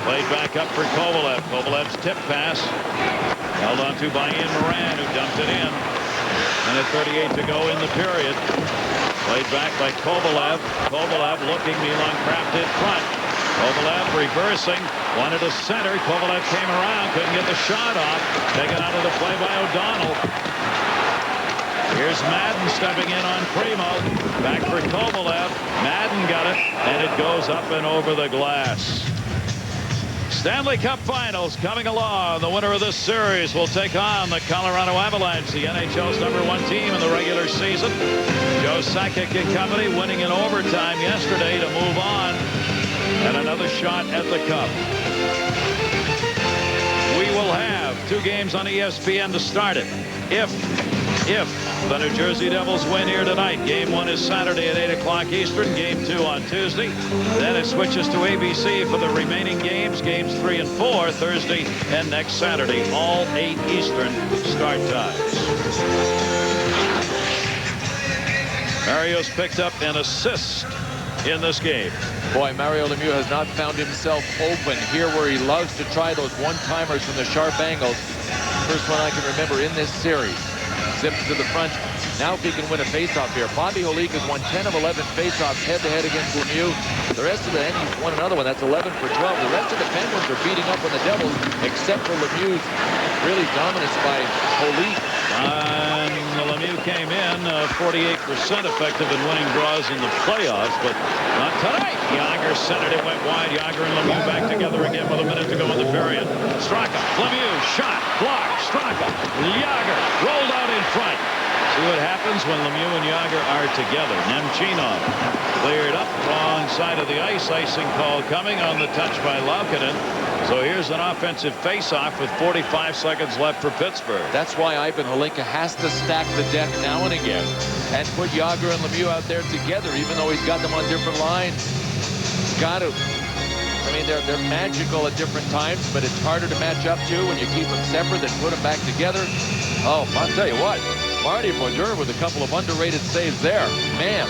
Played back up for Kovalev. Kovalev's tip pass. Held on to by Ian Moran, who dumped it in. Minute 38 to go in the period. Played back by Kovalev. Kovalev looking. Milan Kraft in front. Kovalev reversing. Wanted a center. Kovalev came around. Couldn't get the shot off. Taken out of the play by O'Donnell. Here's Madden stepping in on Primo. Back for Kovalev. Madden got it, and it goes up and over the glass. Stanley Cup Finals coming along. The winner of this series will take on the Colorado Avalanche, the NHL's #1 team in the regular season. Joe Sakic and company winning in overtime yesterday to move on. And another shot at the Cup. We will have 2 games on ESPN to start it. If the New Jersey Devils win here tonight. Game 1 is Saturday at 8 o'clock Eastern. Game 2 on Tuesday. Then it switches to ABC for the remaining games. Games 3 and 4 Thursday and next Saturday. All 8 Eastern start times. Mario's picked up an assist in this game. Boy, Mario Lemieux has not found himself open here where he loves to try those one-timers from the sharp angles. First one I can remember in this series. zips to the front. Now if he can win a faceoff here. Bobby Holik has won 10 of 11 faceoffs head-to-head against Lemieux. The rest of the end, he's won another one. That's 11 for 12. The rest of the Penguins are beating up on the Devils, except for Lemieux's really dominance by Holik. Lemieux came in 48% effective in winning draws in the playoffs, but not tonight. Yager centered it, went wide. Yager and Lemieux back together again with a minute to go in the period. Straka, Lemieux, shot, blocked. Straka, Yager rolled out in front. See what happens when Lemieux and Yager are together. Nemchinov cleared up, wrong side of the ice. Icing call coming on the touch by Laukkanen. So here's an offensive face-off with 45 seconds left for Pittsburgh. That's why Ivan Holinka has to stack the deck now and again and put Yager and Lemieux out there together, even though he's got them on different lines. He's got to. I mean, they're magical at different times, but it's harder to match up to when you keep them separate than put them back together. Oh, I'll tell you what. Marty Brodeur with a couple of underrated saves there. Man.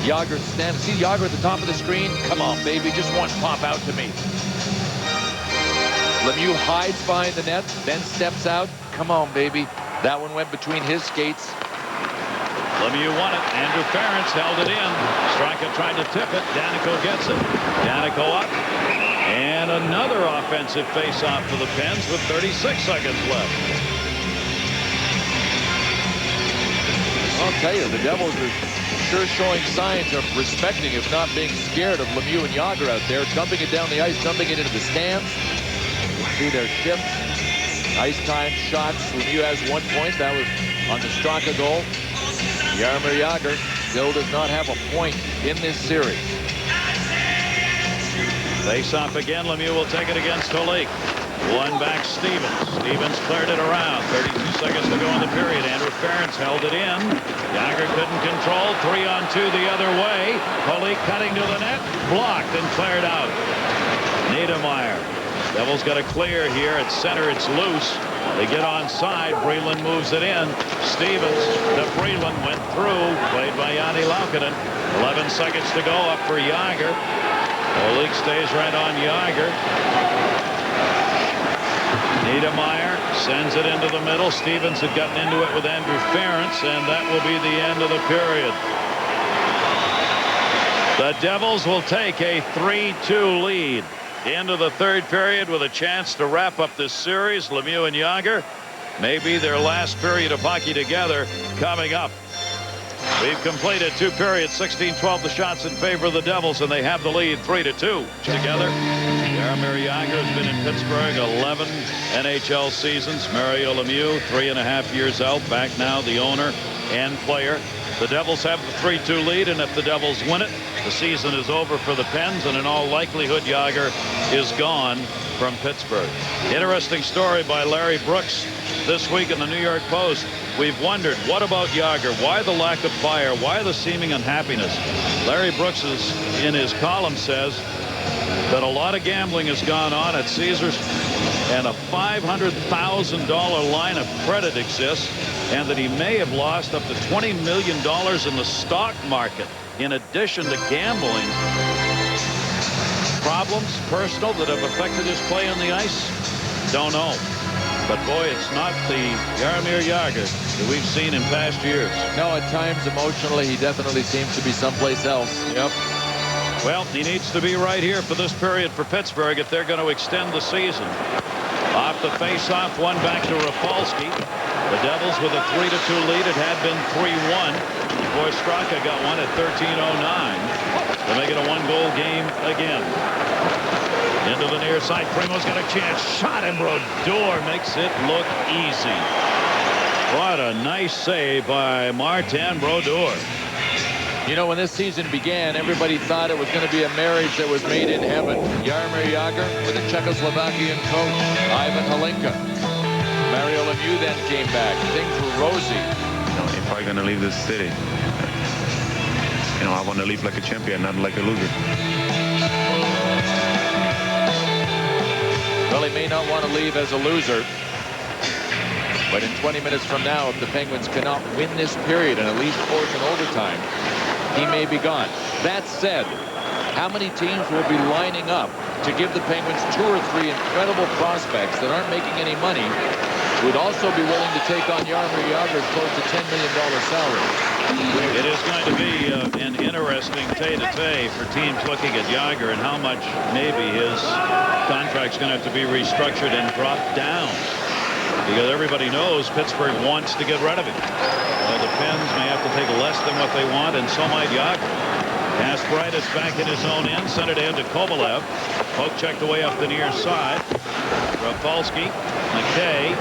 Yager standing. See Yager at the top of the screen? Come on, baby. Just one pop out to me. Lemieux hides behind the net, then steps out. Come on, baby. That one went between his skates. Lemieux won it. Andrew Ference held it in. Straka tried to tip it. Danico gets it. Danico up. And another offensive face-off for the Pens with 36 seconds left. I'll tell you, the Devils are sure showing signs of respecting, if not being scared, of Lemieux and Yager out there, dumping it down the ice, dumping it into the stands. See their shift. Ice time shots. Lemieux has 1 point. That was on the Straka goal. Jaromir Jagr still does not have a point in this series. Face off again. Lemieux will take it against Holik. One back Stevens. Stevens cleared it around. 32 seconds to go in the period. Andrew Ference held it in. Jagr couldn't control. 3-on-2 the other way. Holik cutting to the net. Blocked and cleared out. Niedermeyer. Devils got a clear here at center. It's loose. They get onside. Breland moves it in. Stevens to Breland. Went through. Played by Jani Laukkanen. 11 seconds to go. Up for Jagr. Holik stays right on Jagr. Niedermeyer sends it into the middle. Stevens had gotten into it with Andrew Ference, and that will be the end of the period. The Devils will take a 3-2 lead into the third period with a chance to wrap up this series. Lemieux and Jagr, maybe their last period of hockey together coming up. We've completed 2 periods, 16-12 the shots in favor of the Devils, and they have the lead 3-2 together. Jaromir Jagr has been in Pittsburgh 11 NHL seasons. Mario Lemieux, 3.5 years out, back now the owner and player. The Devils have the 3-2 lead, and if the Devils win it, the season is over for the Pens, and in all likelihood, Jagr is gone from Pittsburgh. Interesting story by Larry Brooks this week in the New York Post. We've wondered, what about Jagr? Why the lack of fire? Why the seeming unhappiness? Larry Brooks in his column says that a lot of gambling has gone on at Caesars, and a $500,000 line of credit exists, and that he may have lost up to $20 million in the stock market in addition to gambling problems, personal, that have affected his play on the ice. Don't know. But boy, it's not the Jaromir Jagr that we've seen in past years. No, at times emotionally he definitely seems to be someplace else. Yep. Well, he needs to be right here for this period for Pittsburgh if they're going to extend the season. Off the face-off, one back to Rafalski. The Devils with a 3-2 lead. It had been 3-1. Boy, Straka got one at 13:09 to make it a 1-goal game again. Into the near side. Primo's got a chance. Shot, and Brodeur makes it look easy. What a nice save by Martin Brodeur. You know, when this season began, everybody thought it was going to be a marriage that was made in heaven. Jaromir Jagr with a Czechoslovakian coach, Ivan Holinka. Mario Lemieux then came back. Things were rosy. You know, if I'm going to leave this city, you know, I want to leave like a champion, not like a loser. Well, he may not want to leave as a loser. But in 20 minutes from now, if the Penguins cannot win this period and at least force an overtime, he may be gone. That said, how many teams will be lining up to give the Penguins 2 or 3 incredible prospects that aren't making any money would also be willing to take on Jaromir Jagr's close to $10 million salary. It is going to be an interesting tete-a-tete for teams looking at Jagr and how much maybe his contract's going to have to be restructured and dropped down, because everybody knows Pittsburgh wants to get rid of him. The Pens may have to take less than what they want, and so might Jagr. Kasparaitis back in his own end, sent it ahead to Kovalev. Poke checked away up the near side. Rafalski, McKay,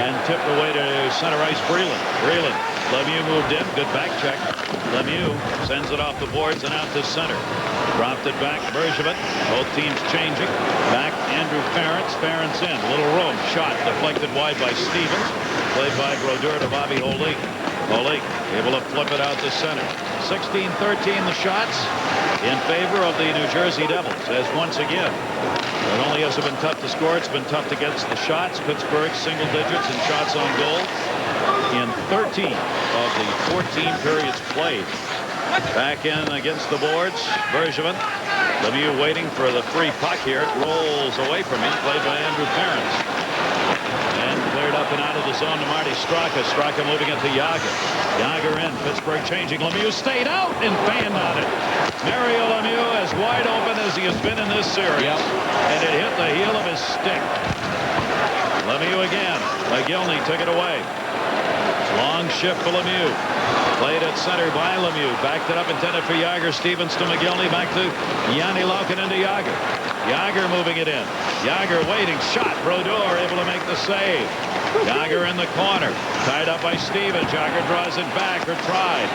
and tipped away to center ice Breland. Lemieux moved in, good back check. Lemieux sends it off the boards and out to center. Dropped it back, Bergevin. Both teams changing. Back, Andrew Ference. Ference in, little room. Shot deflected wide by Stevens. Played by Brodeur to Bobby Holik. Holik able to flip it out to center. 16-13 the shots in favor of the New Jersey Devils, as once again, not only has it been tough to score, it's been tough to get the shots. Pittsburgh single digits in shots on goal in 13 of the 14 periods played. Back in against the boards, Bergevin. Lemieux waiting for the free puck here. It rolls away from him, played by Andrew Ference. And cleared up and out of the zone to Marty Straka. Straka moving it to Jagr. Jagr in. Pittsburgh changing. Lemieux stayed out and fanned on it. Mario Lemieux as wide open as he has been in this series. Yep. And it hit the heel of his stick. Lemieux again. McGillney took it away. Long shift for Lemieux. Played at center by Lemieux. Backed it up, intended for Jagr. Stevens to McGillney. Back to Yanni Laukin into Jagr. Jagr moving it in. Jagr waiting. Shot. Brodeur able to make the save. Jagr in the corner. Tied up by Stevens. Jagr draws it back, or tried.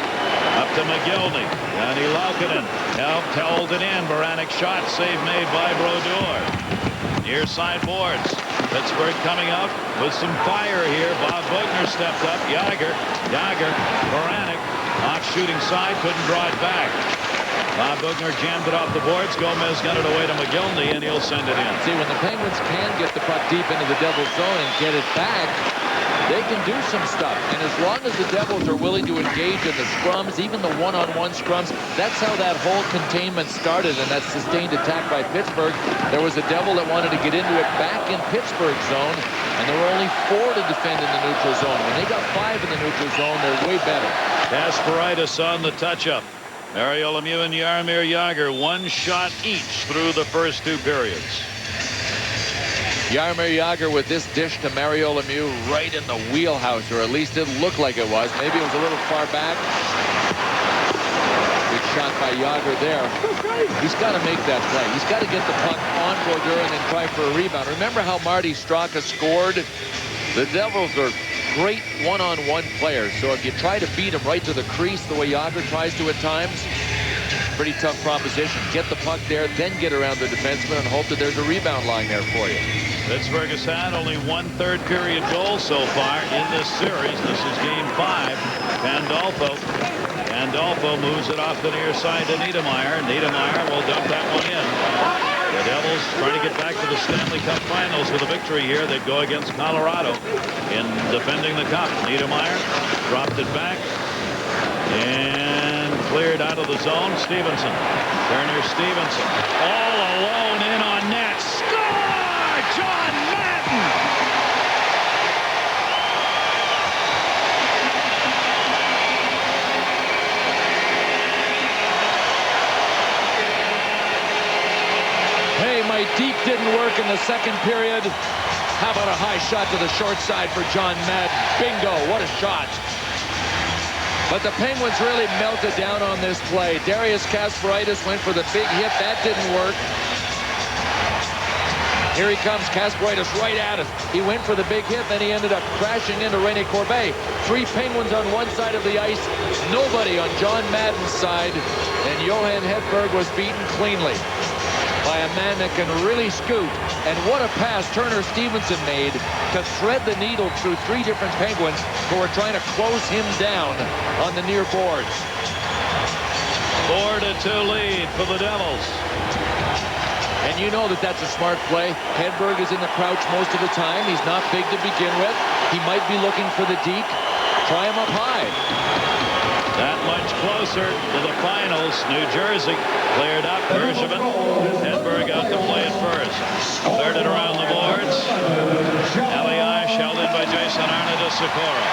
Up to McGillney. Yanni Laukinen helped hold it in. Baranek shot. Save made by Brodeur. Near side boards. Pittsburgh coming up with some fire here. Bob Bugner stepped up. Jagr. Baranek. Off shooting side. Couldn't draw it back. Bob Bugner jammed it off the boards. Gomez got it away to McGillney, and he'll send it in. See, when the Penguins can get the puck deep into the Devils' zone and get it back, they can do some stuff. And as long as the Devils are willing to engage in the scrums, even the one-on-one scrums, that's how that whole containment started, and that sustained attack by Pittsburgh. There was a Devil that wanted to get into it back in Pittsburgh's zone, and there were only 4 to defend in the neutral zone. When they got 5 in the neutral zone, they're way better. Kasparaitis on the touch-up. Mario Lemieux and Jaromir Jagr, 1 shot each through the first 2 periods. Jaromir Jagr with this dish to Mario Lemieux right in the wheelhouse, or at least it looked like it was. Maybe it was a little far back. Good shot by Jagr there. He's got to make that play. He's got to get the puck on Brodeur and then try for a rebound. Remember how Marty Straka scored? The Devils are great one-on-one players, so if you try to beat him right to the crease the way Jagr tries to at times, pretty tough proposition. Get the puck there, then get around the defenseman and hope that there's a rebound line there for you. Pittsburgh has had only 1 third-period goal so far in this series. This is Game 5. Pandolfo moves it off the near side to Niedermayer. Niedermayer will dump that one in. The Devils trying to get back to the Stanley Cup Finals with a victory here. They'd go against Colorado in defending the Cup. Niedermayer dropped it back and cleared out of the zone. Stevenson. Turner Stevenson. All alone in on net. Score! John Madden! My deep didn't work in the second period. How about a high shot to the short side for John Madden? Bingo, what a shot. But the Penguins really melted down on this play. Darius Kasparaitis went for the big hit. That didn't work. Here he comes, Kasparaitis right at it. He went for the big hit, then he ended up crashing into Rene Corbet. 3 Penguins on one side of the ice, nobody on John Madden's side, and Johan Hedberg was beaten cleanly by a man that can really scoot. And what a pass Turner Stevenson made to thread the needle through 3 different Penguins who were trying to close him down on the near boards. 4-2 lead for the Devils. And you know that that's a smart play. Hedberg is in the crouch most of the time. He's not big to begin with. He might be looking for the deke. Try him up high. That much closer to the finals. New Jersey cleared up. Bergevin. Hedberg out to play it first. Third it around the boards. Elias held in by Sikora.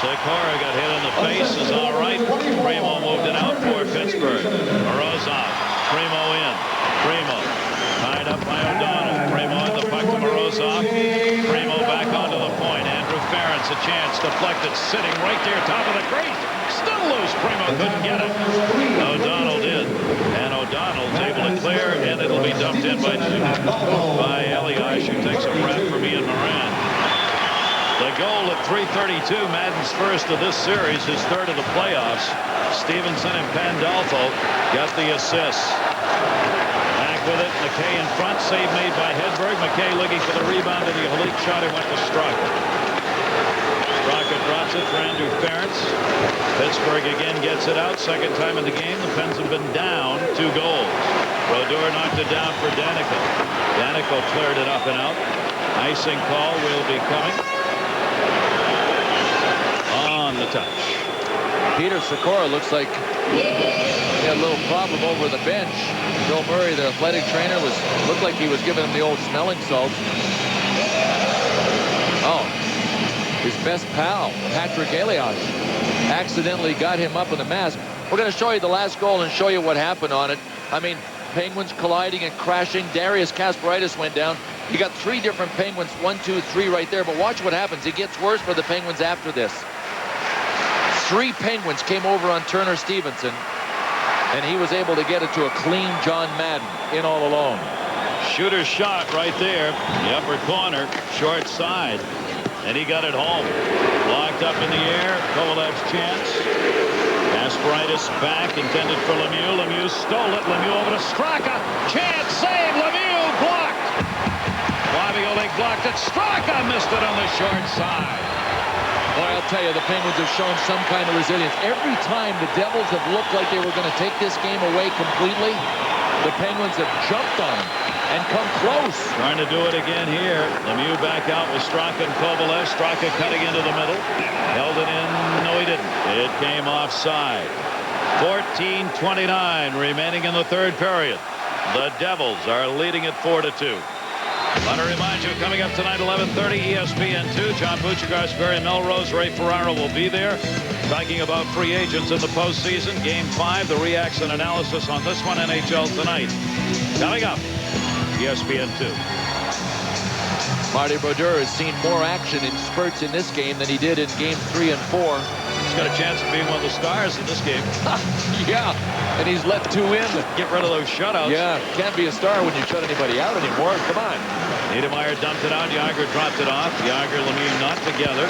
Sikora got hit in the face, is all right. Primo moved it out for Pittsburgh. Morozov. Primo in. Primo tied up by O'Donnell. Primo in the puck to Morozov. Primo back onto the point. Andrew Ferentz a chance. Deflected, sitting right there, top of the crease. Still loose. Primo couldn't get it. O'Donnell did. And O'Donnell's able to clear, and it'll be dumped in by Elias, who takes a wrap from Ian Moran. The goal at 3:32, Madden's first of this series, his third of the playoffs. Stevenson and Pandolfo got the assists. Back with it, McKay in front, save made by Hedberg. McKay looking for the rebound, and the oblique shot, it went to Straka. Straka drops it for Andrew Ferentz. Pittsburgh again gets it out. Second time in the game, the Pens have been down 2 goals. Brodeur knocked it down for Danico. Danico cleared it up and out. Icing call will be coming. On the touch. Peter Sikora looks like he had a little problem over the bench. Bill Murray, the athletic trainer, looked like he was giving him the old smelling salts. Oh, his best pal, Patrick Elias, accidentally got him up in the mask. We're going to show you the last goal and show you what happened on it. I mean, Penguins colliding and crashing. Darius Kasparaitis went down. You got 3 different Penguins, 1, 2, 3 right there. But watch what happens. It gets worse for the Penguins after this. 3 Penguins came over on Turner Stevenson, and he was able to get it to a clean John Madden in all alone. Shooter's shot right there, the upper corner, short side, and he got it home. Locked up in the air, Kovalev's chance. Kasparaitis back, intended for Lemieux. Lemieux stole it. Lemieux over to Straka. Chance, save, Lemieux blocked. Laviolette blocked it. Straka missed it on the short side. Boy, I'll tell you, the Penguins have shown some kind of resilience. Every time the Devils have looked like they were going to take this game away completely, the Penguins have jumped on them and come close. Trying to do it again here. Lemieux back out with Straka and Kovalev. Straka cutting into the middle. Held it in. No, he didn't. It came offside. 14:29 remaining in the third period. The Devils are leading at 4-2. I want to remind you, coming up tonight, 11:30, ESPN2. John Buccigross, Barry Melrose, Ray Ferraro will be there, talking about free agents in the postseason. Game 5, the reaction analysis on this one, NHL Tonight. Coming up, ESPN2. Marty Brodeur has seen more action in spurts in this game than he did in Games 3 and 4. He's got a chance of being one of the stars in this game. Yeah, and he's let 2 in. Get rid of those shutouts. Yeah, can't be a star when you shut anybody out anymore. Come on. Niedermeyer dumped it out. Yager dropped it off. Yager, Lemieux not together.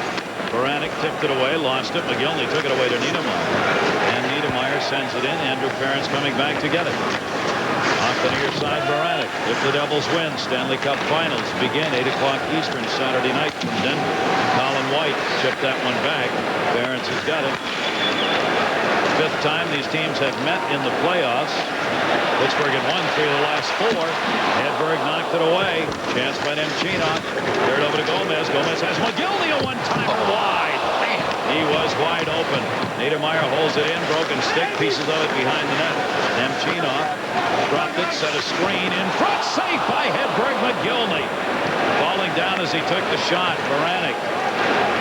Baranek tipped it away, lost it. McGillney took it away to Niedermeyer. And Niedermeyer sends it in. Andrew Ferentz coming back together. Off the near side, Baranek. If the Devils win, Stanley Cup Finals begin 8 o'clock Eastern Saturday night from Denver. Colin White chipped that one back. Ferentz has got it. 5th time these teams have met in the playoffs. Pittsburgh had won 3 of the last 4. Hedberg knocked it away. Chance by Nemchinov. Third over to Gomez. Gomez has McGillney a one-timer wide. Man, he was wide open. Niedermeyer holds it in. Broken stick. Pieces of it behind the net. Nemchinov dropped it. Set a screen in front. Safe by Hedberg. McGillney falling down as he took the shot. Baranek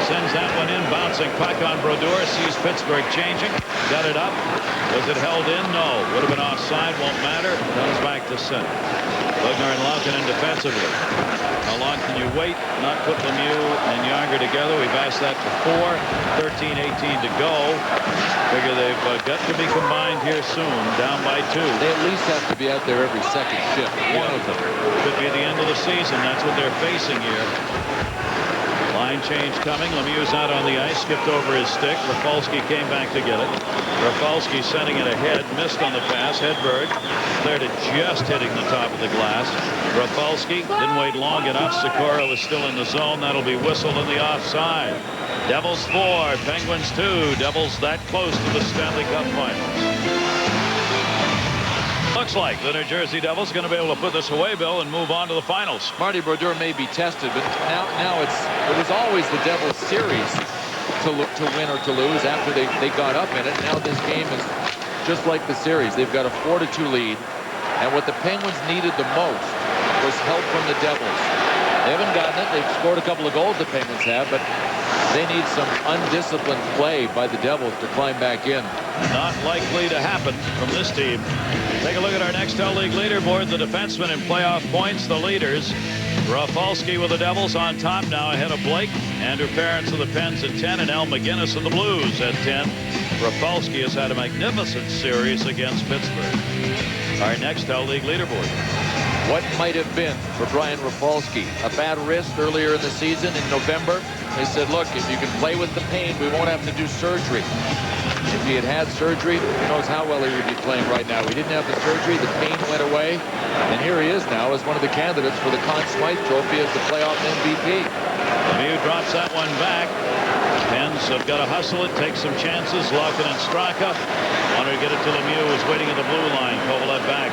sends that one in. Bouncing puck on Brodeur. Sees Pittsburgh changing. Got it up. Was it held in? No. Would have been offside. Won't matter. Comes back to center. Bugner and Laukinen defensively. How long can you wait? Not put Lemieux and Yager together. We've asked that before. 13:18 to go. Figure they've got to be combined here soon. Down by 2. They at least have to be out there every second shift. One of them. Could be the end of the season. That's what they're facing here. Line change coming. Lemieux's out on the ice. Skipped over his stick. Rafalski came back to get it. Rafalski sending it ahead. Missed on the pass. Hedberg cleared it just hitting the top of the glass. Rafalski didn't wait long enough. Sikora was still in the zone. That'll be whistled in the offside. Devils 4. Penguins 2. Devils that close to the Stanley Cup Finals. Looks like the New Jersey Devils are going to be able to put this away, Bill, and move on to the finals. Marty Brodeur may be tested, but now it was always the Devils series to win or to lose after they got up in it. Now this game is just like the series. They've got a 4-2 lead, and what the Penguins needed the most was help from the Devils. They haven't gotten it. They've scored a couple of goals, the Penguins have, but they need some undisciplined play by the Devils to climb back in. Not likely to happen from this team. Take a look at our Nhl League leaderboard. The defensemen in playoff points, the leaders. Rafalski with the Devils on top now ahead of Blake. Andrew Ference of the Pens at 10 and Al McGinnis of the Blues at 10. Rafalski has had a magnificent series against Pittsburgh. Our Nhl League leaderboard. What might have been for Brian Rafalski? A bad wrist earlier in the season in November. They said, look, if you can play with the pain, we won't have to do surgery. If he had had surgery, who knows how well he would be playing right now. He didn't have the surgery. The pain went away. And here he is now as one of the candidates for the Conn Smythe Trophy as the playoff MVP. Lemieux drops that one back. Pens have got to hustle it, take some chances. Larkin and Straka. Wanted to get it to Lemieux, who's waiting at the blue line. Kovalev back.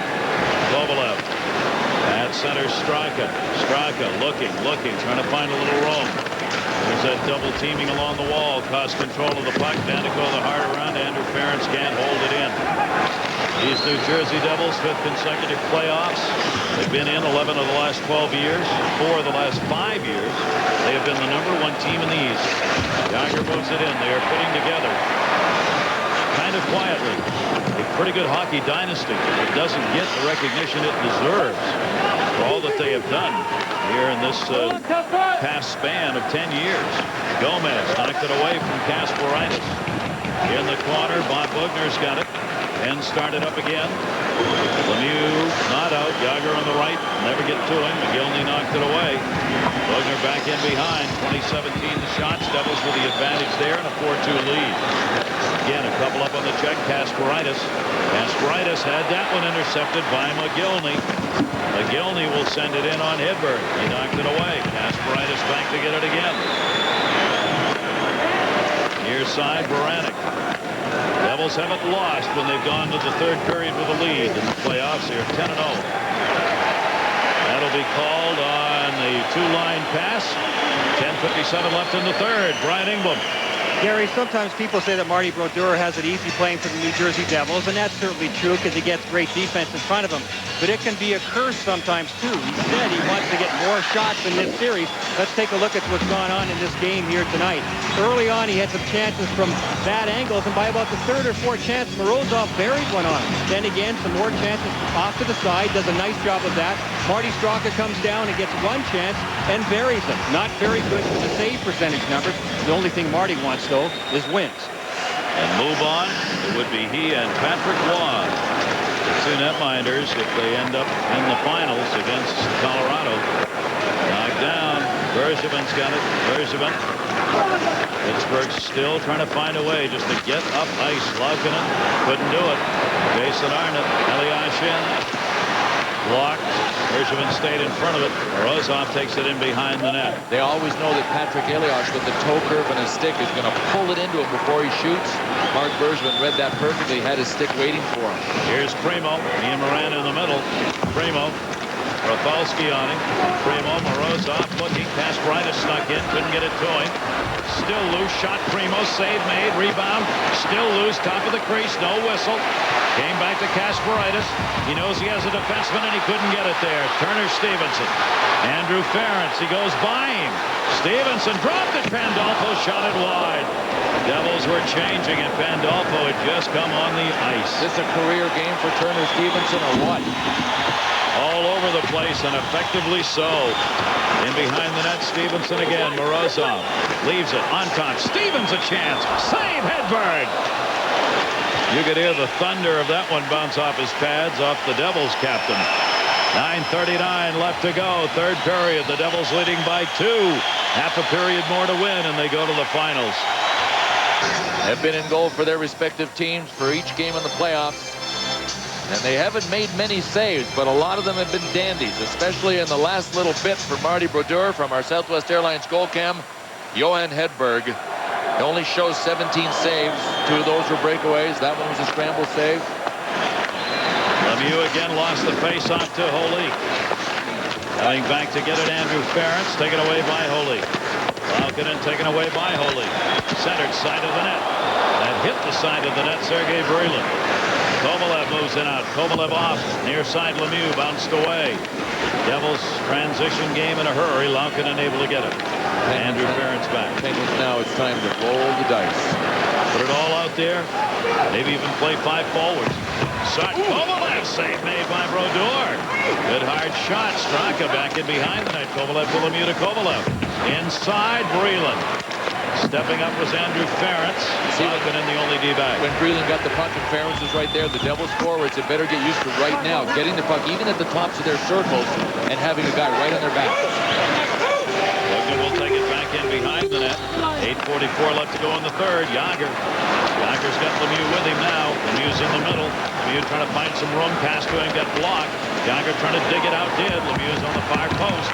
Kovalev. At center, Straka. Straka looking, trying to find a little room. There's that double teaming along the wall. Cost control of the puck. Danico the hard around. Andrew Ference can't hold it in. These New Jersey Devils, 5th consecutive playoffs. They've been in 11 of the last 12 years. 4 of the last 5 years. They have been the #1 team in the East. Yager moves it in. They are fitting together. Kind of quietly. A pretty good hockey dynasty. It doesn't get the recognition it deserves for all that they have done here in this past span of 10 years. Gomez knocked it away from Kasparaitis. In the corner, Bob Bugner's got it. And started up again. Lemieux not out. Yager on the right. Never get to him. McGillney knocked it away. Bugner back in behind. 2017 the shots. Devils with the advantage there and a 4-2 lead. Again, a couple up on the check. Kasparaitis. Kasparaitis had that one intercepted by McGillney. McGillney will send it in on Hedberg. He knocked it away. Kasparaitis back to get it again. Near side, Baranek. Devils haven't lost when they've gone to the 3rd period with a lead in the playoffs here, 10-0. That'll be called on the 2-line pass. 10:57 left in the 3rd. Brian Engblom. Gary, sometimes people say that Marty Brodeur has it easy playing for the New Jersey Devils, and that's certainly true because he gets great defense in front of him. But it can be a curse sometimes, too. He said he wants to get more shots in this series. Let's take a look at what's gone on in this game here tonight. Early on, he had some chances from bad angles, and by about the 3rd or 4th chance, Morozov buried one on him. Then again, some more chances off to the side, does a nice job of that. Marty Straka comes down and gets one chance and buries it. Not very good for the save percentage numbers. The only thing Marty wants, though, is wins. And move on. It would be he and Patrick Waugh. The 2 netminders if they end up in the finals against Colorado. Knocked down. Bergevin's got it. Bergevin. Pittsburgh still trying to find a way just to get up ice. Laukkonen couldn't do it. Jason Arnott. Eliashin. Blocked. Bergevin stayed in front of it. Morozov takes it in behind the net. They always know that Patrick Elias with the toe curve and his stick is going to pull it into him before he shoots. Mark Bergevin read that perfectly. Had his stick waiting for him. Here's Primo. Ian Moran in the middle. Primo. Rafalski on him. Primo. Morozov looking. Kasparaitis snuck in. Couldn't get it to him. Still loose. Shot Primo. Save made. Rebound. Still loose. Top of the crease. No whistle. Came back to Kasparaitis. He knows he has a defenseman and he couldn't get it there. Turner Stevenson. Andrew Ference. He goes by him. Stevenson dropped it. Pandolfo shot it wide. Devils were changing and Pandolfo had just come on the ice. Is this a career game for Turner Stevenson or what? All over the place and effectively so. In behind the net, Stevenson again. Morozov leaves it on top. Stevens a chance. Save Hedberg. You could hear the thunder of that one bounce off his pads, off the Devils captain. 9:39 left to go. 3rd period. The Devils leading by 2. Half a period more to win, and they go to the finals. Have been in goal for their respective teams for each game in the playoffs. And they haven't made many saves, but a lot of them have been dandies, especially in the last little bit for Marty Brodeur from our Southwest Airlines goal cam. Johan Hedberg. He only shows 17 saves. 2 of those were breakaways. That one was a scramble save. Lemieux again lost the face-off to Holik. Coming back to get it, Andrew Ference. Taken away by Holik. Laukkonen taken away by Holik. Centered side of the net. That hit the side of the net, Sergei Brylin. Kovalev moves it out. Kovalev off. Near side Lemieux bounced away. Devils transition game in a hurry. Laukkanen able to get it. Andrew Ferentz back. Penguins now it's time to roll the dice. Put it all out there. Maybe even play 5 forwards. Kovalev save made by Brodeur. Good hard shot. Straka back in behind the net. Kovalev to Lemieux to Kovalev. Inside Breland. Stepping up was Andrew Ferentz. Laukkanen the only D-back. When Breland got the puck and Ferentz was right there, the Devils forwards had better get used to right now getting the puck even at the tops of their circles and having a guy right on their back. Bogner will take it back in behind the net. 8:44 left to go in the third. Yager's got Lemieux with him now. Lemieux's in the middle. Lemieux trying to find some room. Pass to him, got blocked. Yager trying to dig it out, did. Lemieux's on the far post.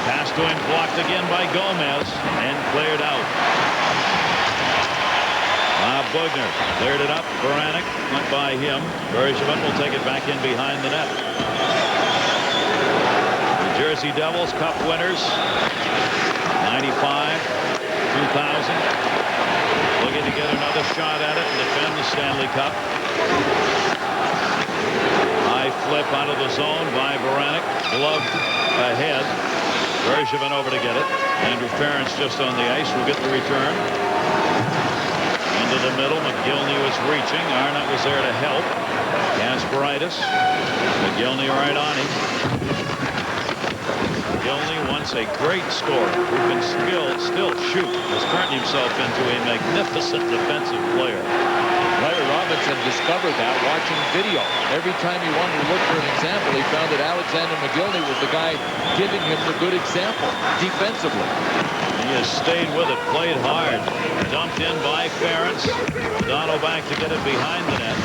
Pass to him, blocked again by Gomez, and cleared out. Bogner cleared it up. Baranek went by him. Bergevin will take it back in behind the net. The Jersey Devils Cup winners, 95, 2000. Looking to get another shot at it and defend the Stanley Cup. High flip out of the zone by Baranek. Glove ahead. Bergevin over to get it. Andrew Ferentz just on the ice will get the return. Into the middle. McGillney was reaching. Arnott was there to help. Kasparaitis. McGillney right on him. McGillney once a great scorer who can still shoot. Has turned himself into a magnificent defensive player. Larry Robinson discovered that watching video. Every time he wanted to look for an example, he found that Alexander McGillney was the guy giving him the good example defensively. He has stayed with it, played hard. Dumped in by Ferentz. Dono back to get it behind the net.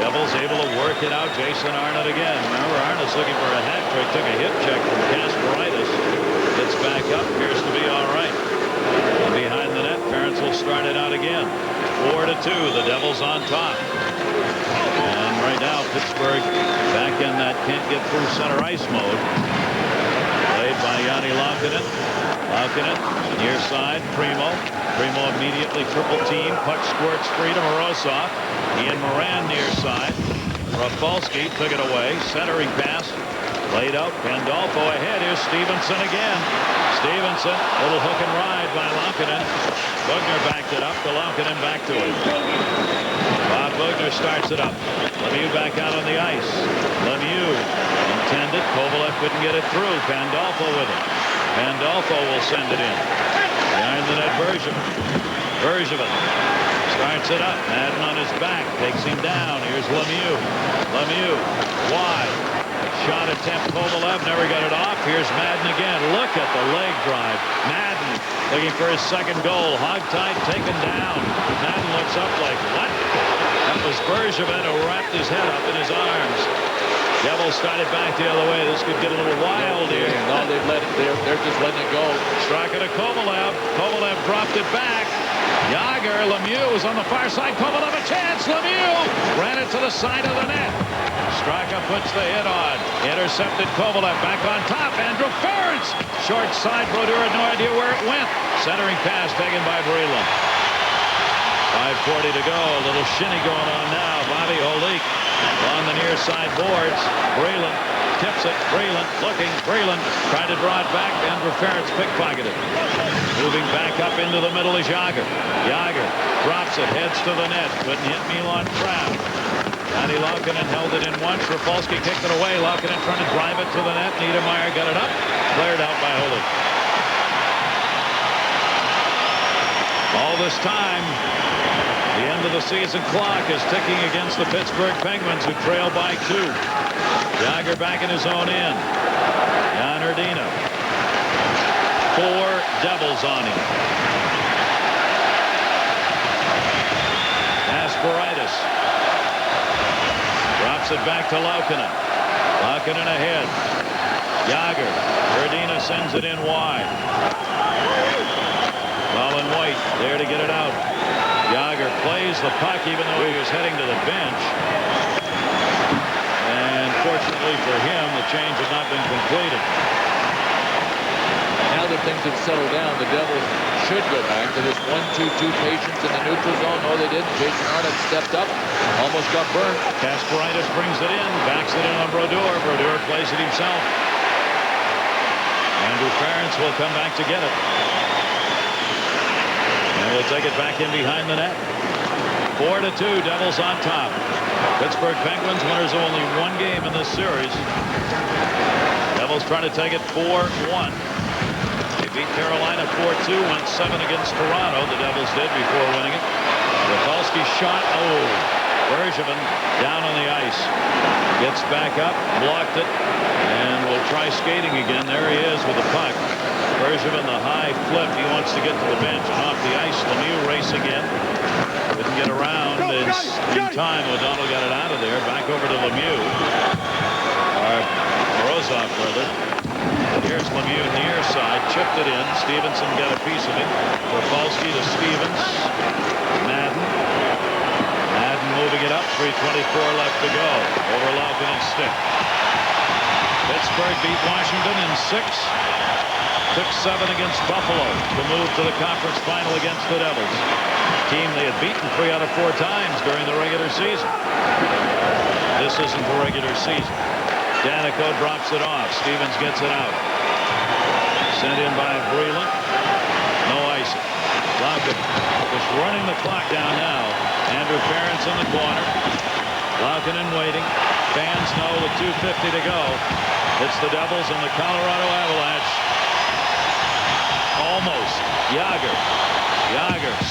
Devils able to work it out. Jason Arnott again. Remember, Arnott's looking for a hat trick. Took a hip check from Kasparaitis. Gets back up. Appears to be all right. And behind the net, Ferentz will start it out again. 4-2. The Devils on top. And right now, Pittsburgh back in that can't get through center ice mode. Played by Jani Laukkanen. Laukkanen near side. Primo immediately triple team. Puck squirts free to Morozov. Ian Moran near side. Rafalski took it away. Centering pass. Played out. Pandolfo ahead. Here's Stevenson again. Stevenson. Little hook and ride by Laukkanen. Bogner backed it up. To Laukkanen back to it. Bob Bogner starts it up. Lemieux back out on the ice. Lemieux intended. Kovalev couldn't get it through. Pandolfo with it. Pandolfo will send it in. Behind the net, Bergevin starts it up. Madden on his back. Takes him down. Here's Lemieux. Lemieux wide. Shot attempt. Kovalev never got it off. Here's Madden again. Look at the leg drive. Madden looking for his second goal. Hogtied taken down. Madden looks up like, what? That was Bergevin who wrapped his head up in his arms. Devils started back the other way. This could get a little wild here. No, they've let it. They're just letting it go. Straka to Kovalev. Kovalev dropped it back. Yager. Lemieux was on the far side. Kovalev a chance. Lemieux ran it to the side of the net. Straka puts the hit on. Intercepted Kovalev back on top. Andrew Ferentz. Short side. Brodeur had no idea where it went. Centering pass taken by Breland. 5:40 to go. A little shinny going on now. Bobby Holik on the near side boards. Breland tips it. Breland looking. Breland trying to draw it back. Andrew Ferentz pickpocketed. Moving back up into the middle is Yager. Yager drops it. Heads to the net. Couldn't hit Milan Kraft. Jani Laukkanen held it in once. Rafalski kicked it away. Laukkanen trying to drive it to the net. Niedermeyer got it up. Cleared out by Holik. All this time, the end of the season clock is ticking against the Pittsburgh Penguins, who trail by 2. Yager back in his own end. Jan Urdina. 4 Devils on him. Kasparaitis drops it back to Laukkanen. Laukkanen ahead. Yager. Urdina sends it in wide. Colin White there to get it out. Yager plays the puck even though he was heading to the bench. And fortunately for him, the change had not been completed. Now the things have settled down, the Devils should go back to this 1-2-2 patience in the neutral zone. No, they didn't. Jason Arnott stepped up, almost got burned. Kasparaitis brings it in, backs it in on Brodeur. Brodeur plays it himself. Andrew Ference will come back to get it. And we'll take it back in behind the net. 4-2, Devils on top. Pittsburgh Penguins, winners of only one game in this series. Devils trying to take it 4-1. They beat Carolina 4-2, went 7 against Toronto. The Devils did before winning it. Rafalski shot. Oh, Bergevin down on the ice. Gets back up, blocked it, and will try skating again. There he is with the puck. Bergevin, the high flip. He wants to get to the bench and off the ice. Lemieux racing in. Couldn't get around in time. O'Donnell got it out of there. Back over to Lemieux. Morozov, rather. Here's Lemieux near side. Chipped it in. Stevenson got a piece of it. Rafalski to Stevens. Madden moving it up. 3:24 left to go. Over Laukkanen's stick. Pittsburgh beat Washington in 6. Took 7 against Buffalo to move to the conference final against the Devils. Team they had beaten 3 out of 4 times during the regular season. This isn't the regular season. Danico drops it off. Stevens gets it out. Sent in by Breland. No icing. Laukkanen just running the clock down now. Andrew Ference in the corner. Laukkanen waiting. Fans know with 2:50 to go. It's the Devils and the Colorado Avalanche. Almost. Yager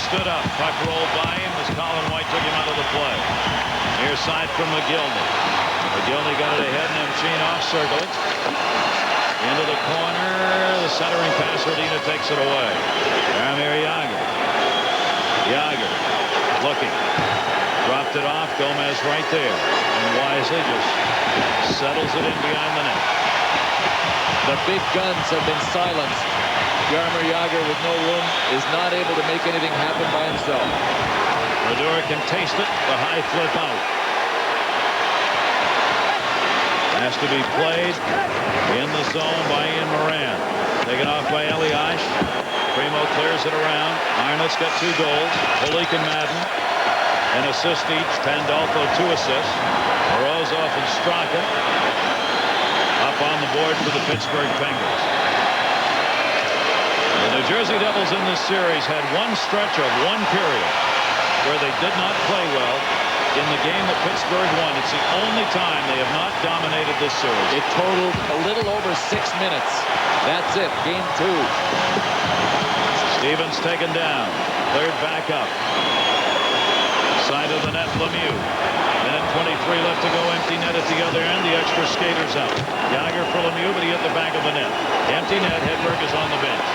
stood up. Puck rolled by him as Colin White took him out of the play. Near side from McGillney. McGillney got it ahead and then Machine off circle it. Into the corner. The centering pass. Rodina takes it away. Jaromir Yager looking. Dropped it off. Gomez right there. And wisely just settles it in behind the net. The big guns have been silenced. Jaromir Yager with no room is not able to make anything happen by himself. Brodeur can taste it. The high flip out. Has to be played in the zone by Ian Moran. Taken off by Eliash. Primo clears it around. Arnott's got 2 goals. Holik and Madden. An assist each. Pandolfo 2 assists. Morozov and Straka up on the board for the Pittsburgh Penguins. The New Jersey Devils in this series had one stretch of one period where they did not play well in the game that Pittsburgh won. It's the only time they have not dominated this series. It totaled a little over 6 minutes. That's it. Game 2. Stevens taken down. Cleared back up. Side of the net, Lemieux. Minute 23 left to go. Empty net at the other end. The extra skater's out. Yager for Lemieux, but he hit the back of the net. Empty net. Hedberg is on the bench.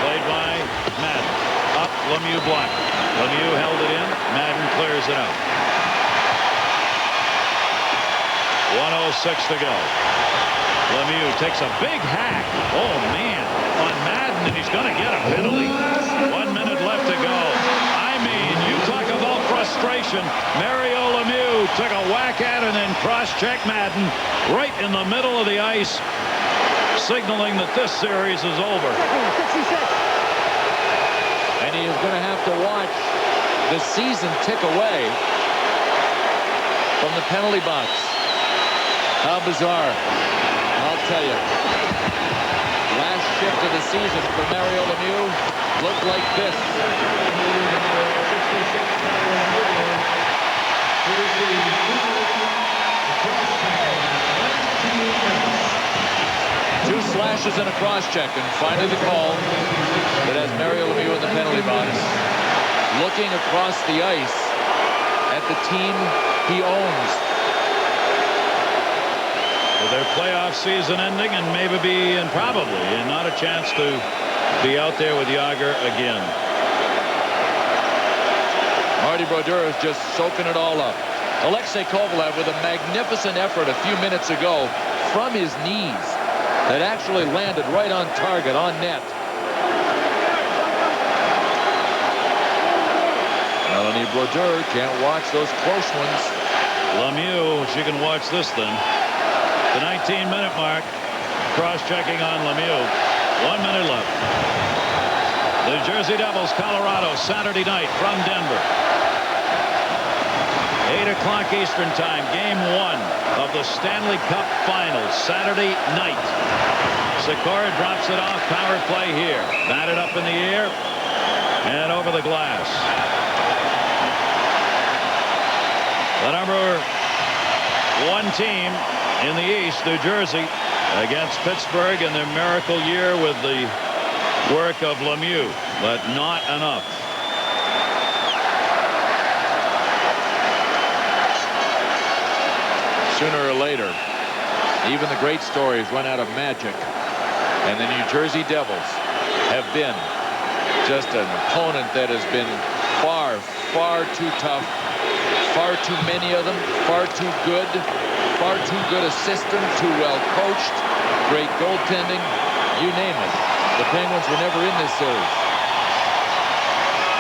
Played by Madden. Up. Lemieux blocked. Lemieux held it in. Madden clears it out. 1:06 to go. Lemieux takes a big hack. Oh, man. On Madden, and he's going to get a penalty. 1 minute left to go. I mean, you talk about frustration. Mario Lemieux took a whack at and then cross-check Madden right in the middle of the ice, signaling that this series is over. And he is going to have to watch the season tick away from the penalty box. How bizarre. I'll tell you. Last shift of the season for Mario Lemieux looked like this. 2 slashes and a cross-check, and finally the call that has Mario Lemieux in the penalty box, looking across the ice at the team he owns. With their playoff season ending and probably not a chance to be out there with Yager again. Marty Brodeur is just soaking it all up. Alexei Kovalev with a magnificent effort a few minutes ago from his knees that actually landed right on target, on net. Melanie Brodeur can't watch those close ones. Lemieux, she can watch this then. The 19-minute mark. Cross-checking on Lemieux. 1 minute left. Jersey Devils, Colorado, Saturday night from Denver. 8 o'clock Eastern time, game 1 of the Stanley Cup Finals, Saturday night. Sikora drops it off, power play here. Batted up in the air and over the glass. The number 1 team in the East, New Jersey, against Pittsburgh in their miracle year with the work of Lemieux, but not enough. Sooner or later, even the great stories run out of magic, and the New Jersey Devils have been just an opponent that has been far, far too tough, far too many of them, far too good a system, too well coached, great goaltending, you name it. The Penguins were never in this series.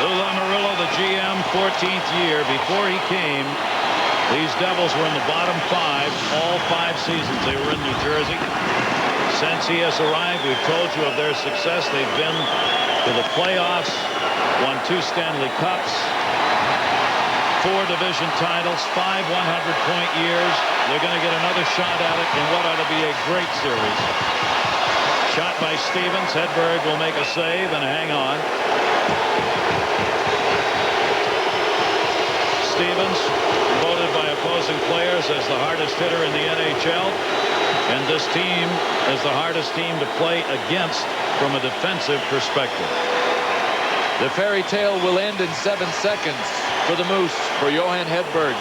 Lou Lamoriello, the GM, 14th year. Before he came, these Devils were in the bottom 5 all 5 seasons they were in New Jersey. Since he has arrived, we've told you of their success. They've been to the playoffs, won 2 Stanley Cups, 4 division titles, 5 100-point years. They're going to get another shot at it in what ought to be a great series. Shot by Stevens. Hedberg will make a save and hang on. Stevens, voted by opposing players as the hardest hitter in the NHL, and this team is the hardest team to play against from a defensive perspective. The fairy tale will end in 7 seconds for the Moose, for Johan Hedberg.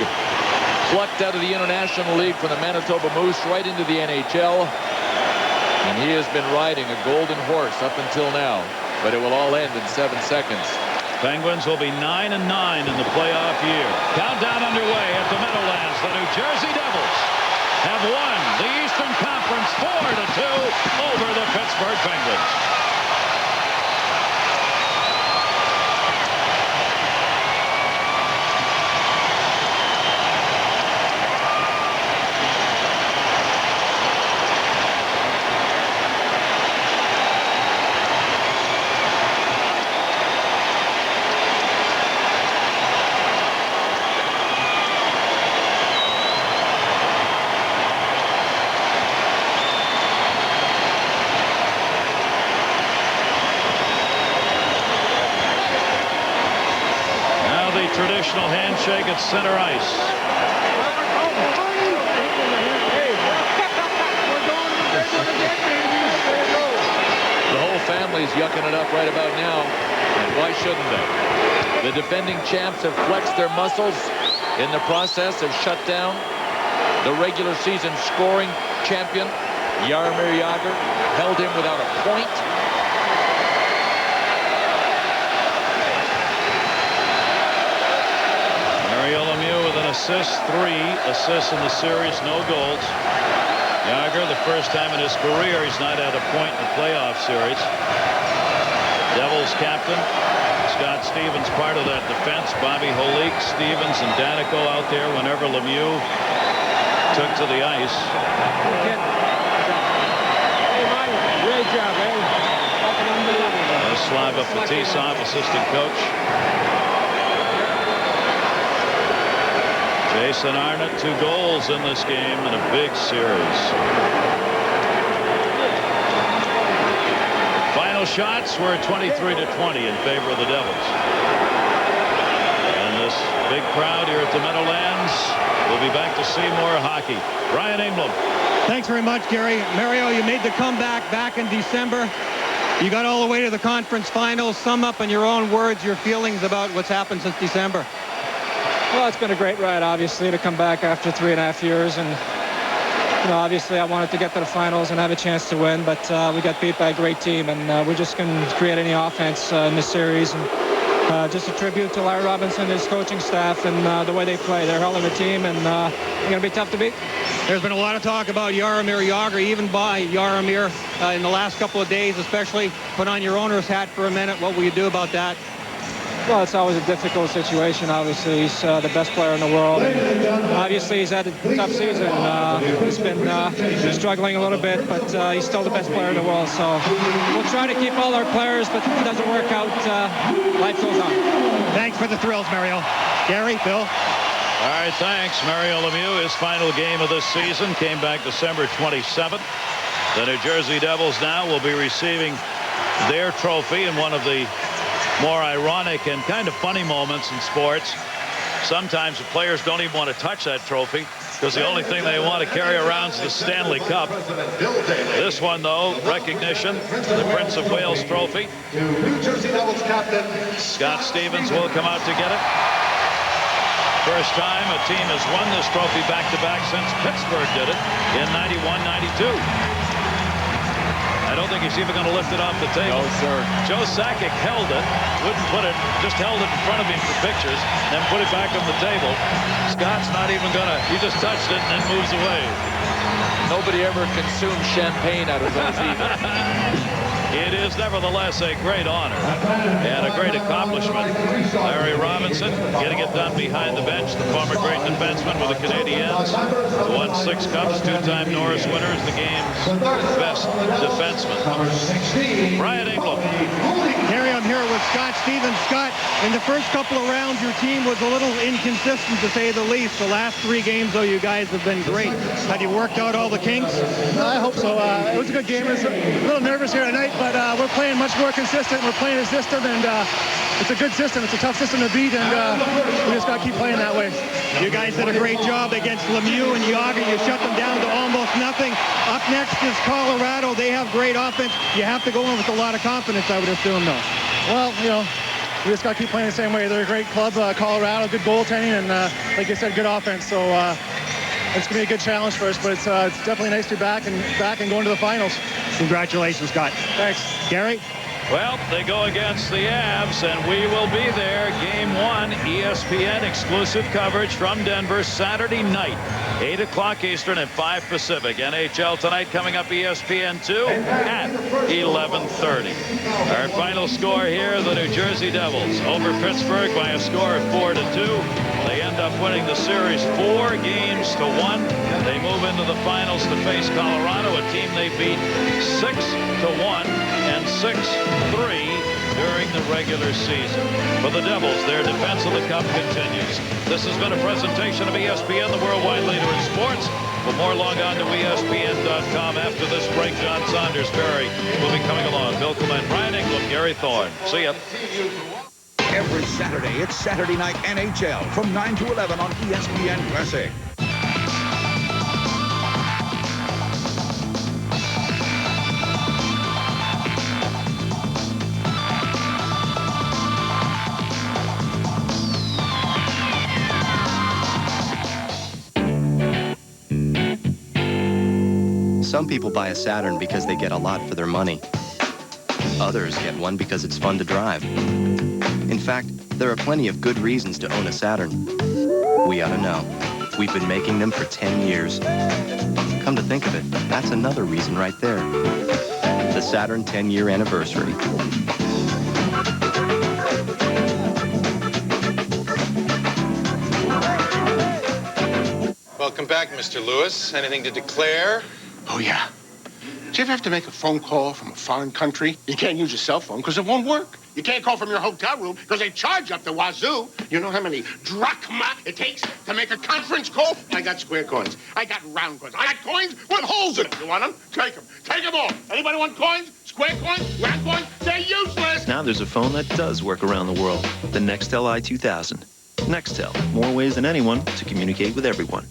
Plucked out of the International League from the Manitoba Moose right into the NHL. And he has been riding a golden horse up until now, but it will all end in 7 seconds. Penguins will be 9-9 in the playoff year. Countdown underway at the Meadowlands. The New Jersey Devils have won the Eastern Conference 4-2 over the Pittsburgh Penguins. Traditional handshake at center ice. The whole family's yucking it up right about now, and why shouldn't they? The defending champs have flexed their muscles in the process, have shut down the regular season scoring champion, Jaromir Jagr, held him without a point. Lemieux with an assist, 3 assists in the series, no goals. Jagr, the first time in his career he's not had a point in the playoff series. Devils captain Scott Stevens, part of that defense. Bobby Holik, Stevens, and Danico out there whenever Lemieux took to the ice. Great job, Slava Fetisov, assistant coach. Jason Arnott, 2 goals in this game in a big series. Final shots were 23-20 in favor of the Devils. And this big crowd here at the Meadowlands will be back to see more hockey. Brian England. Thanks very much, Gary. Mario, you made the comeback back in December. You got all the way to the conference finals. Sum up in your own words your feelings about what's happened since December. Well, it's been a great ride, obviously, to come back after 3.5 years. And, you know, obviously I wanted to get to the finals and have a chance to win, but we got beat by a great team, and we're just going to create any offense in this series. And just a tribute to Larry Robinson and his coaching staff and the way they play. They're a hell of a team, and they're going to be tough to beat. There's been a lot of talk about Jaromir Jagr, even by Jaromir in the last couple of days, especially. Put on your owner's hat for a minute. What will you do about that? Well, it's always a difficult situation. Obviously, he's the best player in the world. And obviously, he's had a tough season. He's been struggling a little bit, but he's still the best player in the world. So we'll try to keep all our players, but if it doesn't work out, life goes on. Thanks for the thrills, Mario. Gary, Bill. All right, thanks. Mario Lemieux, his final game of this season came back December 27th. The New Jersey Devils now will be receiving their trophy in one of the more ironic and kind of funny moments in sports. Sometimes the players don't even want to touch that trophy because the only thing they want to carry around is the Stanley Cup. This one, though, recognition, the Prince of Wales trophy. Scott Stevens will come out to get it. First time a team has won this trophy back-to-back since Pittsburgh did it in 91-92. I don't think he's even going to lift it off the table. No, sir. Joe Sakic held it, wouldn't put it, just held it in front of him for pictures, then put it back on the table. Scott's not even going to, he just touched it and then moves away. Nobody ever consumed champagne out of those either. It is nevertheless a great honor and a great accomplishment. Larry Robinson getting it done behind the bench, the former great defenseman with the Canadiens, who won 6 cups, 2-time Norris winners, the game's best defenseman. Brian England. Gary, I'm here with Scott Stevens. Scott, in the first couple of rounds, your team was a little inconsistent, to say the least. The last 3 games, though, you guys have been great. Have you worked out all the kinks? I hope so. It was a good game. I was a little nervous here tonight, but we're playing much more consistent. We're playing a system, and it's a good system. It's a tough system to beat, and we just got to keep playing that way. You guys did a great job against Lemieux and Yager. You shut them down to almost nothing. Up next is Colorado. They have great offense. You have to go in with a lot of confidence, I would assume, though. Well, you know, we just got to keep playing the same way. They're a great club, Colorado, good goaltending, and like I said, good offense. So it's going to be a good challenge for us, but it's definitely nice to be back and going to the finals. Congratulations, Scott. Thanks. Gary? Well, they go against the Avs, and we will be there. Game 1, ESPN exclusive coverage from Denver Saturday night, 8 o'clock Eastern and 5 Pacific. NHL tonight coming up ESPN2 at 11:30. Our final score here, the New Jersey Devils over Pittsburgh by a score of 4-2. They end up winning the series 4-1. They move into the finals to face Colorado, a team they beat 6-1 and 6-3 during the regular season. For the Devils, their defense of the cup continues. This has been a presentation of ESPN, the worldwide leader in sports. For more, log on to ESPN.com. After this break, John Saunders Perry will be coming along. Bill Clement, Brian England, Gary Thorne. See ya. Every Saturday, it's Saturday Night NHL from 9 to 11 on ESPN USA. Some people buy a Saturn because they get a lot for their money. Others get one because it's fun to drive. In fact, there are plenty of good reasons to own a Saturn. We ought to know. We've been making them for 10 years. Come to think of it, that's another reason right there. The Saturn 10-year anniversary. Welcome back, Mr. Lewis. Anything to declare? Oh, yeah. Did you ever have to make a phone call from a foreign country? You can't use your cell phone because it won't work. You can't call from your hotel room because they charge up the wazoo. You know how many drachma it takes to make a conference call? I got square coins. I got round coins. I got coins with holes in them. You want them? Take them. Take them all. Anybody want coins? Square coins? Round coins? They're useless. Now there's a phone that does work around the world. The Nextel i2000. Nextel. More ways than anyone to communicate with everyone.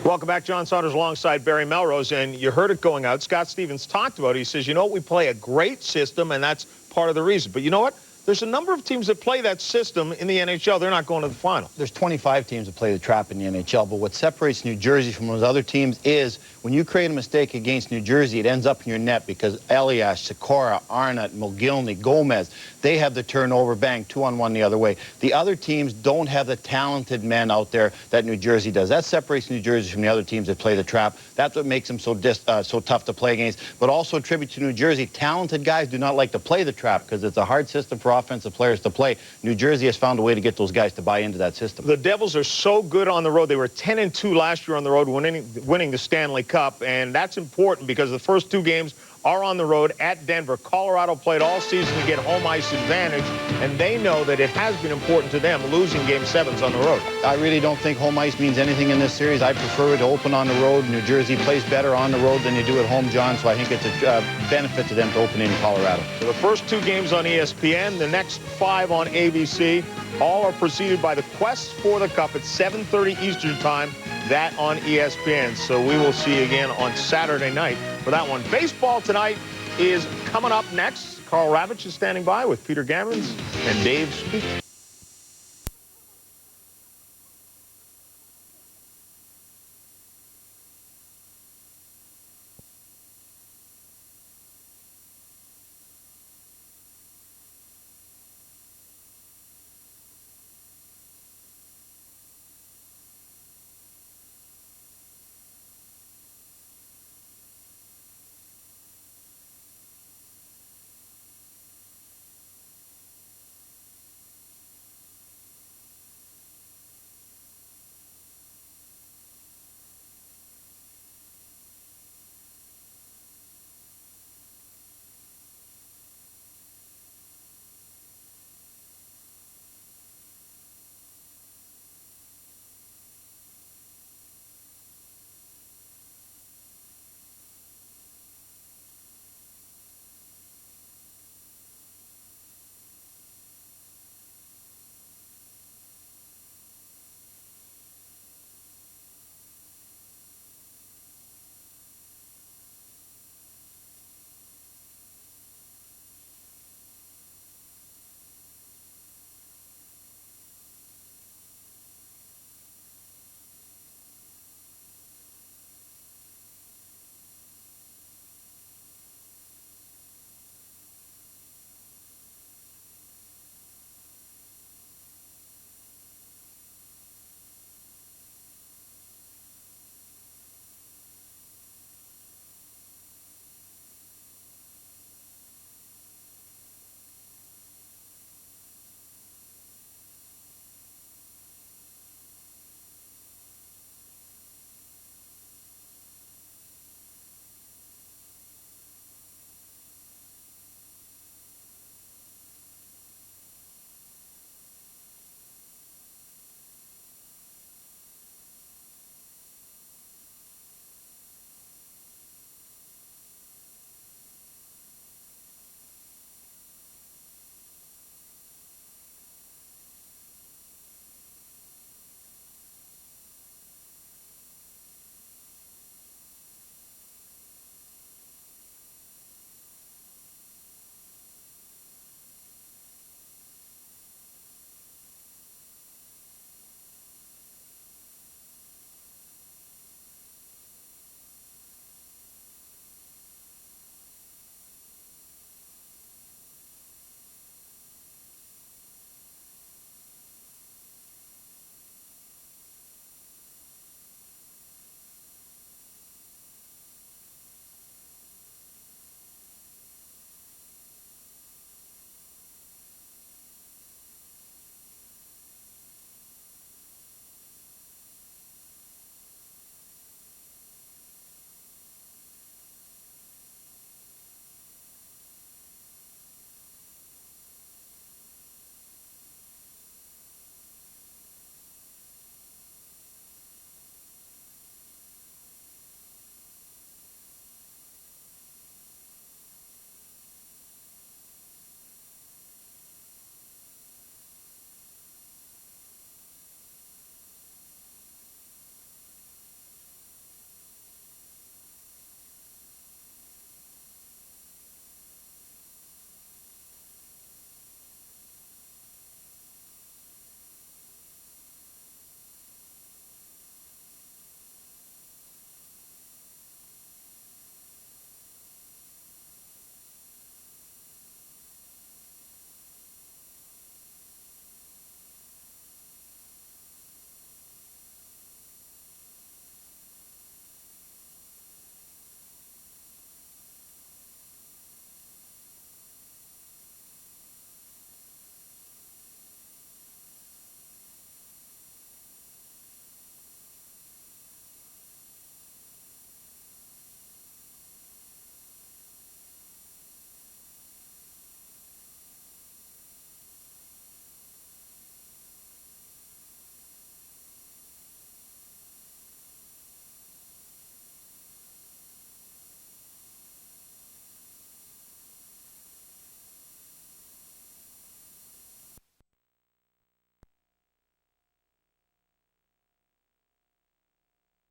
Welcome back. John Saunders alongside Barry Melrose, and you heard it going out. Scott Stevens talked about it. He says, you know what, we play a great system, and that's part of the reason. But you know what? there's a number of teams that play that system in the NHL. They're not going to the final. There's 25 teams that play the trap in the NHL, but what separates New Jersey from those other teams is when you create a mistake against New Jersey, it ends up in your net because Elias, Sikora, Arnott, Mogilny, Gomez, they have the turnover, bang, 2-on-1 the other way. The other teams don't have the talented men out there that New Jersey does. That separates New Jersey from the other teams that play the trap. That's what makes them so tough to play against. But also a tribute to New Jersey, talented guys do not like to play the trap because it's a hard system for offensive players to play. New Jersey has found a way to get those guys to buy into that system. The Devils are so good on the road. They were 10-2 last year on the road, winning the Stanley Cup, and that's important because the first 2 games are on the road at Denver. Colorado played all season to get home ice advantage, and they know that it has been important to them losing Game 7s on the road. I really don't think home ice means anything in this series. I prefer it to open on the road. New Jersey plays better on the road than you do at home, John, so I think it's a benefit to them to open in Colorado. So the first 2 games on ESPN, the next 5 on ABC. All are preceded by the quest for the Cup at 7:30 Eastern Time. That on ESPN. So we will see you again on Saturday night for that one. Baseball tonight is coming up next. Carl Ravitch is standing by with Peter Gammons and Dave Speak.